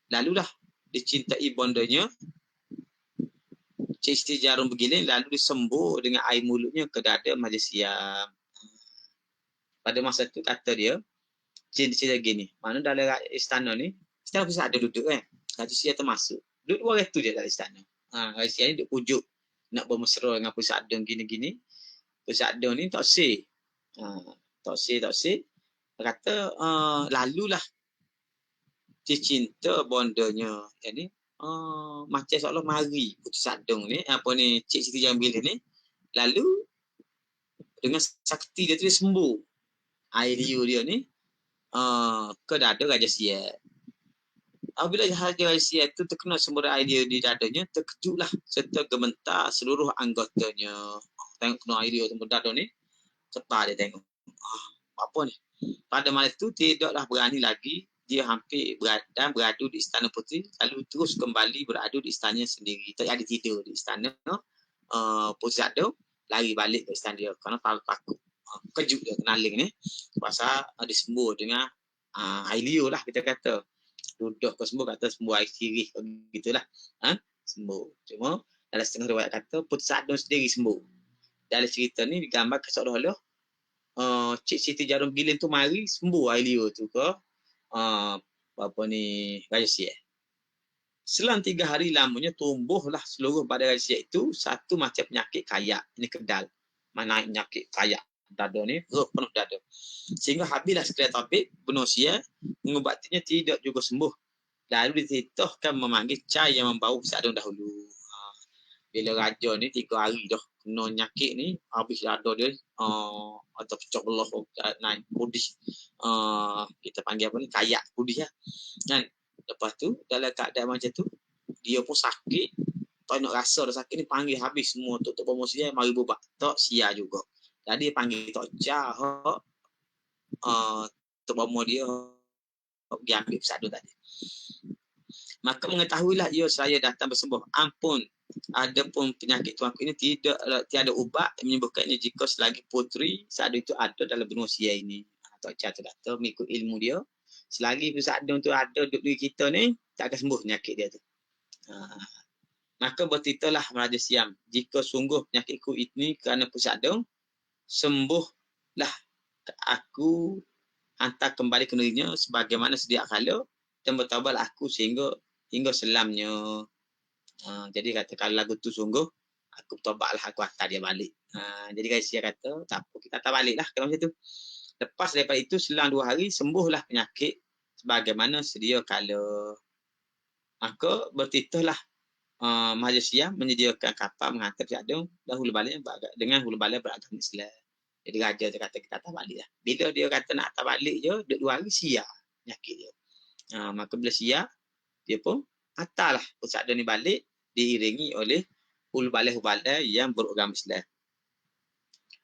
Lalulah dicintai bondanya Cik Siti Jarum Bergiling, lalu disembur dengan air mulutnya ke dada Maharaja Siam. Pada masa itu kata dia, cerita gini, mana dalam istana ni, istana Puteri Sadong duduk kan, Raja Siam termasuk. Duduk 2 orang tu je dalam istana. Raja Siam ni duduk pujuk, nak bermesra dengan Puteri Sadong gini-gini. Puteri Sadong ni tak say. Tak say. Kata, lalulah dicinta bondanya. Jadi, macam seolah mari Puteri Sadong ni, Cik Siti Jarum Bergiling ni, lalu dengan sakti dia tu dia sembuh air liur dia ni ke dada Raja Sial. Apabila Raja Sial tu terkena sembur air liur di dadanya, terkejutlah serta gementar seluruh anggotanya. Tengok kena air liur tu dada ni, cepat dia tengok. Apa ni? Pada malam itu tidaklah berani lagi dia hampir beradu di istana puteri, lalu terus kembali beradu di istana sendiri. Tak ada tidur di istana. Puteri Sadong lari balik ke istana dia kerana takut. Kejut dia kenaling ni. Pasal disembur dengan air liur lah kita kata. Duduk ke sembuh kata sembuh air sirih begitulah. Sembuh. Cuma dalam setengah riwayat kata Puteri Sadong sendiri sembuh. Dalam cerita ni digambarkan seolah-olah Cik Siti Jarum Bergiling tu mari sembuh air liur tu ke Raja Sial. Selang 3 hari lamanya tumbuhlah seluruh badan Raja Sial itu satu macam penyakit kayak. Ini kedal. Mana penyakit kayak dada ni, penuh dada. Sehingga habislah sekalian tabib bunuh Sial, mengubatinya tidak juga sembuh. Lalu dititahkan memanggil Cai yang membawa Sadong dahulu. Bila raja ni 3 hari dah kena nyakit ni, habis dada dia atau pecah belah naik pudih. Kita panggil apa ni, kayak pudih lah kan. Lepas tu dalam keadaan macam tu dia pun sakit, tak nak rasa dah sakit ni, panggil habis semua Tok Bomo Sial mari berubat. Tak Sial juga. Jadi dia panggil Tok Jah, Tok Bomo dia pergi ambil Sadong tadi. Maka mengetahuilah ia saya datang bersembuh. Ampun, adapun penyakit tuanku ini tiada ubat yang menyembuhkannya jika selagi Puteri Sadong itu ada dalam benua Sial ini. Tok Jah tu kata mengikut ilmu dia, selagi Puteri Sadong tu ada duduk di kita ni, tak akan sembuh penyakit dia tu. Maka bertitalah Maharaja Siam, jika sungguh penyakitku ini kerana Puteri Sadong, sembuhlah aku, hantar kembali ke negerinya sebagaimana sedia kala, dan bertaubatlah aku hingga selamnya. Jadi kata kalau lagu tu sungguh, aku bertaubatlah, aku hantar dia balik. Jadi Raja Sial kata, tak apa, kita hantar balik lah kalau macam tu. Lepas daripada itu selang 2 hari sembuhlah penyakit sebagaimana sedia kala. Maka bertitahlah Malaysia menyediakan kapal menghantar Sadung dan hulu balik dengan hulu balik beragama Islam. Jadi raja dia kata kita hantar balik lah. Bila dia kata nak hantar balik je, duduk 2 hari siap penyakit dia. Maka bila siap, dia pun hantarlah Sadung ni balik diiringi oleh hulu balik yang beragama Islam.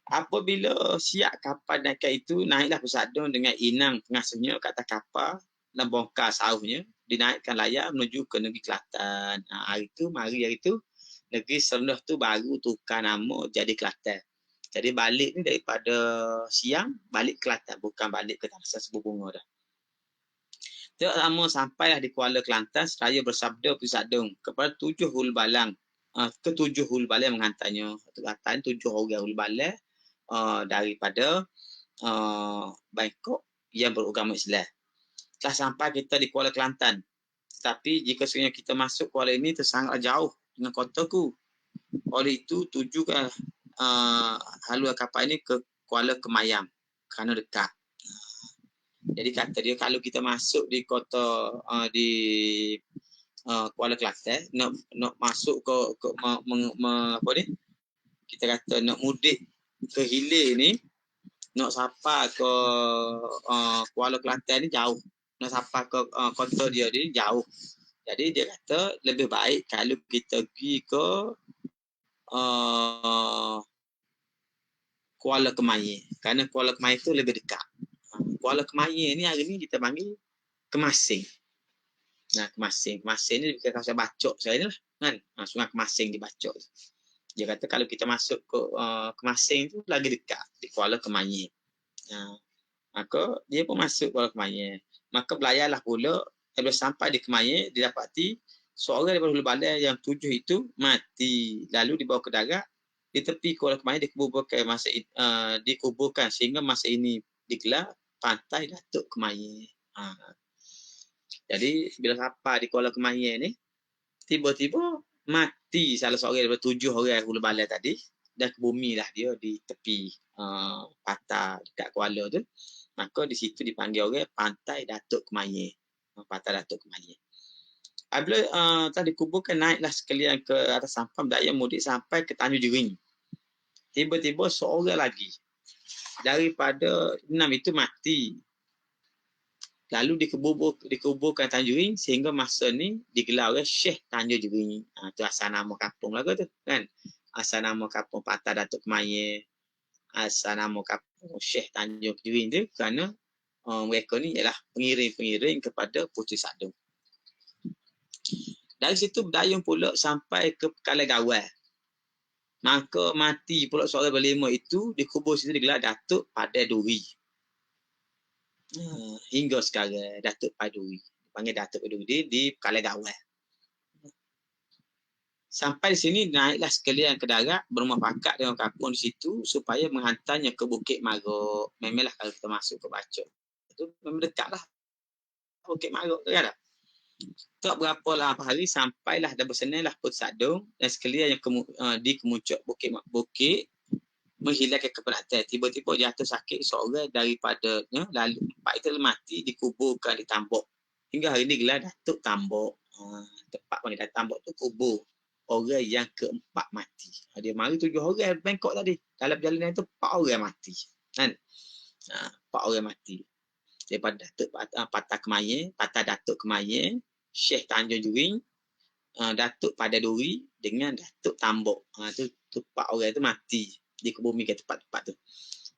Apabila siap kapal naikkan itu, naiklah Poseidon dengan inang pengasuhnya ke atas kapal dan bongkar sauhnya, dinaikkan layar menuju ke negeri Kelantan. Hari itu, negeri Serenoh tu baru tukar nama jadi Kelantan. Jadi balik ni daripada siang, balik Kelantan, bukan balik ke Tanah Sebu Bunga dah. Tak lama sampailah di Kuala Kelantan, seraya bersabda Poseidon kepada 7 hulu balang. Ke-7 hulu balang menghantarnya. Kelantan 7 orang hulu balang. Daripada Bangkok yang beragama Islam. Telah sampai kita di Kuala Kelantan. Tapi jika sekiranya kita masuk Kuala ini tersangat jauh dengan kotaku. Oleh itu tujukan haluan kapal ini ke Kuala Kemayang kerana dekat. Jadi kata dia kalau kita masuk di kota di Kuala Kelantan nak masuk ke apa ni? Kita kata nak mudik ke hilir ni, nak sampai ke Kuala Kelantan ni jauh. Nak sampai ke kota dia ni jauh. Jadi dia kata lebih baik kalau kita pergi ke Kuala Kemayang. Kerana Kuala Kemayang tu lebih dekat. Kuala Kemayang ni hari ni kita panggil Kemasing. Kemasing. Kemasing ni dekat kawasan Bacok saya ni lah. Kan? Sungai Kemasing di Bacok. Dia kata kalau kita masuk ke Kemasing tu lagi dekat di Kuala Kemayang. Maka dia pun masuk Kuala Kemayang. Maka belayarlah pula bila sampai di Kemayang didapati seorang daripada hulu balai yang 7 itu mati. Lalu dibawa ke darat di tepi Kuala Kemayang dikuburkan sehingga masa ini digelar Pantai Datuk Kemayang. Jadi bila sampai di Kuala Kemayang ni tiba-tiba mati salah seorang daripada 7 orang hulu balai tadi dan ke bumi lah dia di tepi patah dekat Kuala tu. Maka di situ dipanggil orang Pantai Datuk Kemayang. Pantai Datuk Kemayang. Apabila telah dikuburkan, naiklah sekalian ke atas sampan daya mudik sampai ke Tanjung Jering. Tiba-tiba seorang lagi daripada 6 itu mati. Lalu dikuburkan Tanjung Jering sehingga masa ni digelar oleh Syekh Tanjung Jering. Itu asal nama kampung lah tu kan. Asal nama kampung Pantai Datuk Kemayang. Asal nama kampung Syekh Tanjung Jering tu kerana mereka ni ialah pengiring-pengiring kepada Puteri Sadung. Dari situ berdayung pula sampai ke Pekalai Gawai. Maka mati pula seorang berlima itu dikubur situ digelar Datuk Padai Duri. Hingga sekarang Datuk Paduri dipanggil Datuk Paduri di Pekalai Gawai. Sampai di sini naiklah sekalian ke darat berumah pakat dengan kampung di situ supaya menghantarnya ke Bukit Marok. Memanglah kalau kita masuk ke Bacok itu memang dekatlah Bukit Marok tu kan. Tak berapa lama hari sampailah dah bersenailah Puteri Sadung dan sekalian yang di kemuncak bukit menghilangkan kepenatan. Tiba-tiba jatuh sakit seorang daripadanya, lalu empat itu mati dikuburkan di Tambok. Hingga hari ini gelar Datuk Tambok. Tempat mana Datuk Tambok tu kubur orang yang keempat mati. Dia mari 7 orang Bangkok tadi. Dalam perjalanan itu 4 orang mati. Kan? 4 orang mati. Daripada Datuk Patah Datuk Kemayang, Syekh Tanjung Jering, Datuk Padai Duri dengan Datuk Tambok. Tu 4 orang tu mati dikebumikan tempat-tempat tu.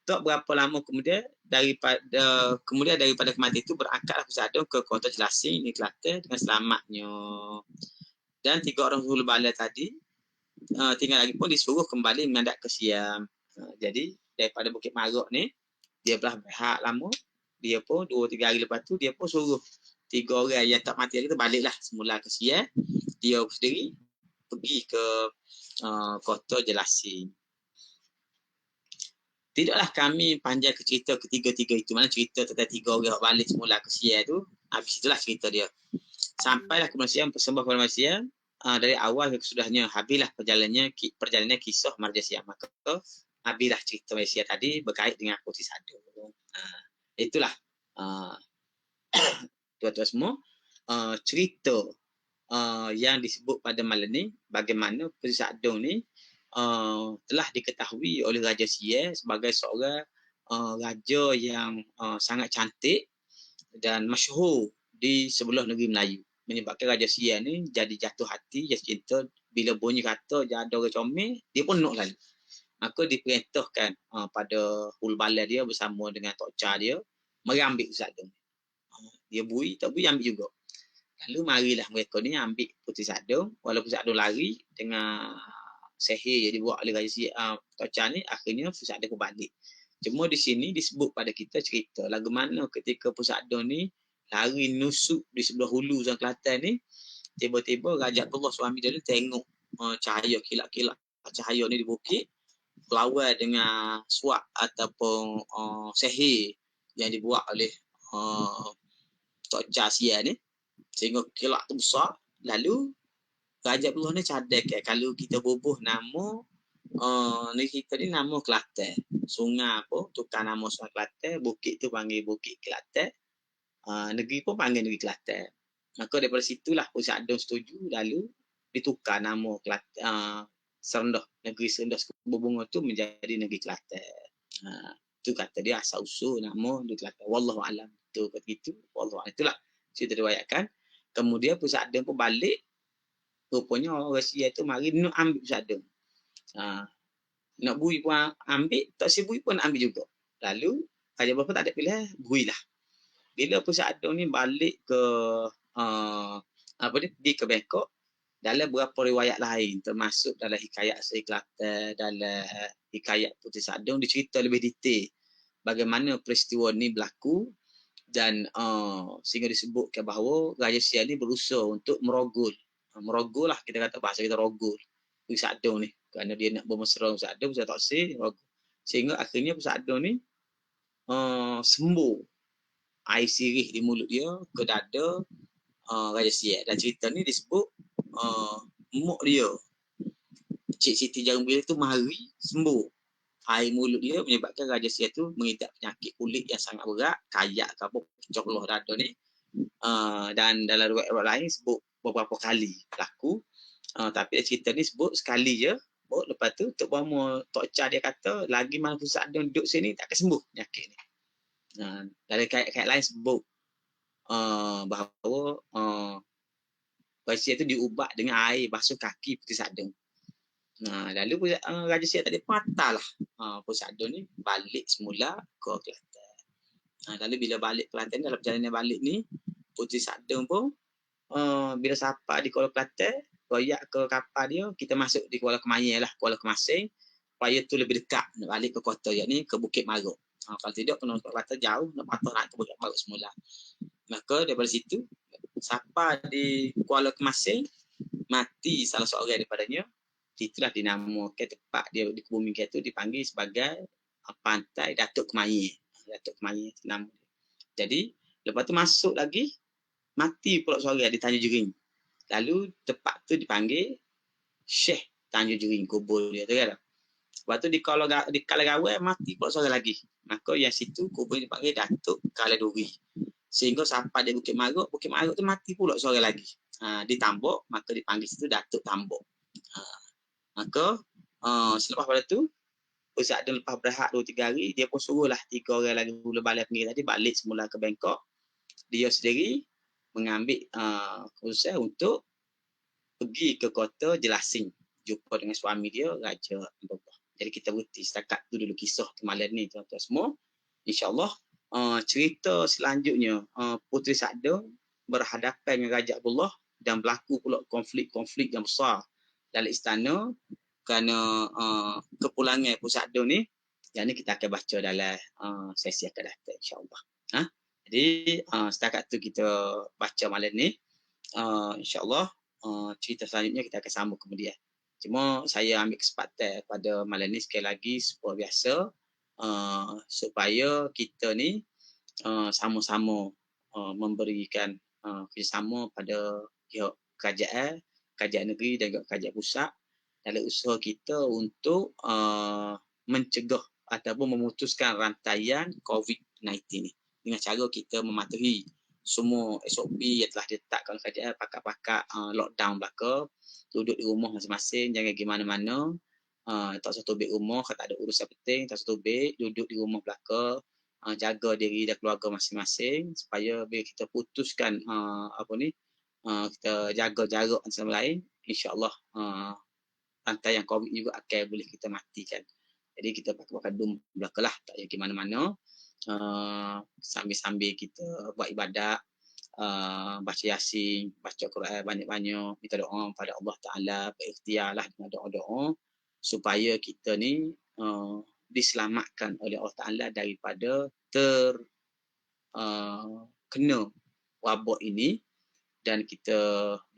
Tak berapa lama kemudian daripada kematian itu berangkatlah Poseidon ke kota Jelasing di Kelantan dengan selamatnya. Dan 3 orang hulu balai tadi tinggal lagi pun disuruh kembali menghadap ke Siam. Jadi daripada Bukit Marok ni dia belah behat lama, dia pun 2-3 hari lepas tu dia pun suruh 3 orang yang tak mati lagi tu baliklah semula ke Siam. Dia sendiri pergi ke kota Jelasing. Tidaklah kami panjang ke cerita ketiga-tiga itu. Mana cerita tentang 3 orang balik semula ke Siam tu. Habis itulah cerita dia. Sampailah ke Malaysia, persembah kepada Malaysia. Dari awal ke sudahnya, habislah perjalanan kisah Marja Siam. Maka habislah cerita Malaysia tadi berkait dengan Puteri Sadung. Itulah tuan-tuan semua cerita yang disebut pada malam ni, bagaimana Puteri Sadong ni telah diketahui oleh Raja Siye sebagai seorang raja yang sangat cantik dan masyhur di sebelah negeri Melayu. Menyebabkan Raja Siye ni jadi jatuh hati, jatuh cinta. Bila bunyi kata dia ada orang comel, dia pun nak lalu. Maka diperintahkan pada hulu balai dia bersama dengan Tok Cha dia mengambil Puteri Sadong. Dia bui, tak bui ambil juga. Lalu marilah mereka ni ambil Puteri Sadong. Walaupun Sadong lari dengan sihir yang dibuat oleh Raja Siye, Tok Cha ni, akhirnya Puteri Sadong pun balik. Cuma di sini disebut pada kita cerita lagu mana ketika Puteri Sadong ni lari nusuk di sebelah hulu Sang Kelantan ni, tiba-tiba Raja Abdullah suami dia ni tengok cahaya kilat-kilat cahaya ni di bukit berlawan dengan suak ataupun sihir yang dibuat oleh Tok Cha Siye ni, sehingga kilat tu besar. Lalu Raja Abdullah ni cadai kalau kita bubuh nama ni kita ni nama Kelantan. Sungai apa tukar nama Sungai Kelantan, bukit tu panggil Bukit Kelantan. Negeri pun panggil Negeri Kelantan. Maka daripada situlah Puteri Sadong setuju, lalu ditukar nama Kelantan, Serendah, Negeri Serendah Berbunga tu menjadi Negeri Kelantan. Itu kata dia asal usul nama Negeri Kelantan. Wallahu alam. Itu kata gitu. Wallahu alam. Itulah cerita diriwayatkan. Kemudian Puteri Sadong pun balik. Rupanya orang Siye tu mari nak ambil Puteri Sadong. Nak bui pun ambil, tak si bui pun nak ambil juga. Lalu Raja Bapa tak ada pilihan, builah. Bila Puteri Sadong ni balik ke pergi ke Bangkok, dalam beberapa riwayat lain termasuk dalam hikayat Seri Kelantan, dalam hikayat Puteri Sadong dicerita lebih detail bagaimana peristiwa ni berlaku dan sehingga disebutkan bahawa Raja Siye ni berusaha untuk merogol lah, kita kata bahasa kita rogol Puteri Sadong ni kerana dia nak bermesra Puteri Sadong, saya tak rogol. Sehingga akhirnya Puteri Sadong ni sembuh air sirih di mulut dia ke dada Raja Siye. Dan cerita ni disebut mak dia Cik Siti Jarumbil tu mari sembuh air mulut dia, menyebabkan Raja Siye tu mengidap penyakit kulit yang sangat berat, kayak ke apa, pecah belah dada ni. Dan dalam riwayat lain sebut beberapa kali berlaku. Tapi cerita ni sebut sekali je. Lepas tu Tok Bama Tok Cha dia kata lagi mana Puteri Sadong duduk sini tak akan sembuh penyakit ni. Dalam kait-kait lain sebut bahawa Raja Siye tu diubat dengan air basuh kaki Puteri Sadong. Lalu Raja Siye tadi patahlah Puteri Sadong ni balik semula ke Kelantan. Lalu bila balik Kelantan, dalam perjalanan balik ni Puteri Sadong pun bila sampai di Kuala Kelantan, royak ke kapal dia, kita masuk di Kuala Kemayang lah, Kuala Kemasing, supaya tu lebih dekat nak balik ke kota, yakni ke Bukit Maruk. Kalau tidak kena kata jauh, nak patah nak ke Bukit Maruk semula. Maka daripada situ sampai di Kuala Kemasing, mati salah seorang daripadanya. Itulah dinamakan tempat dia di kebumian itu dipanggil sebagai Pantai Datuk Kemayang. Datuk Kemayang itu nama dia. Jadi lepas tu masuk lagi, mati pula seorang di Tanjung Jering. Lalu tempat tu dipanggil Syekh Tanjung Jering, kubur dia tu kan. Lepas tu di Kalagawai mati pula seorang lagi. Maka yang situ kubur dipanggil Datuk Kaladuri. Sehingga sampai di Bukit Maruk tu mati pula seorang lagi. Di Tambok, maka dipanggil situ Datuk Tambok. Maka selepas pada tu Puteri Sadong lepas berehat 2-3 hari, dia pun suruhlah 3 orang lagi hulu balai penggil tadi balik semula ke Bangkok. Dia sendiri mengambil keputusan untuk pergi ke kota Jelasing, jumpa dengan suami dia Raja Abdullah. Jadi kita berhenti setakat tu dulu kisah malam ni tuan-tuan semua. InsyaAllah cerita selanjutnya Puteri Sadong berhadapan dengan Raja Abdullah dan berlaku pula konflik-konflik yang besar dalam istana kerana kepulangan Puteri Sadong ni. Yang ni kita akan baca dalam sesi akan datang insyaAllah. Jadi setakat tu kita baca malam ni. InsyaAllah cerita selanjutnya kita akan sambung kemudian. Cuma saya ambil kesempatan pada malam ni sekali lagi seperti biasa supaya kita ni sama-sama memberikan kerjasama pada pihak kerajaan negeri dan juga kerajaan pusat dalam usaha kita untuk mencegah ataupun memutuskan rantaian COVID-19 ni dengan cara kita mematuhi semua SOP yang telah ditetapkan oleh kerajaan, pakar-pakar lockdown belaka, duduk di rumah masing-masing, jangan pergi mana-mana. Tak usah tobek rumah, kalau tak ada urusan penting, tak usah tobek, duduk di rumah belaka, jaga diri dan keluarga masing-masing supaya bila kita putuskan kita jaga jarak antara sama lain, insya-Allah rantai yang COVID juga akan boleh kita matikan. Jadi kita pakai dum belakalah, tak payah pergi mana-mana. Sambil-sambil kita buat ibadat, baca Yasin, baca Quran banyak-banyak, minta doa pada Allah Taala, berikhtiarlah dengan doa-doa supaya kita ni diselamatkan oleh Allah Taala daripada kena wabak ini, dan kita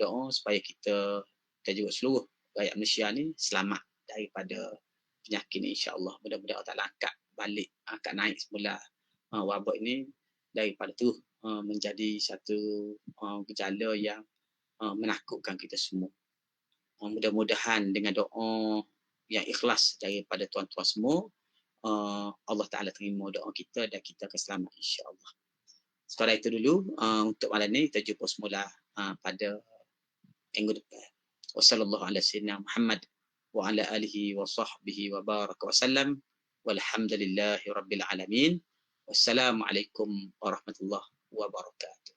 doa supaya kita dan juga seluruh rakyat Malaysia ni selamat daripada penyakit ni, insya-Allah. Mudah-mudahan Allah Taala angkat naik semula wabak ini daripada tu menjadi satu gejala yang menakutkan kita semua. Mudah-mudahan dengan doa yang ikhlas daripada tuan-tuan semua, Allah Ta'ala terima doa kita dan kita akan selamat, insya-Allah. Sekadar itu dulu untuk malam ni. Kita jumpa semula pada minggu depan. Wassallallahu ala sayyidina Muhammad wa ala alihi wa sahbihi wa baraka wa sallam. Walhamdulillahi rabbil alamin. Wassalamualaikum warahmatullahi wabarakatuh.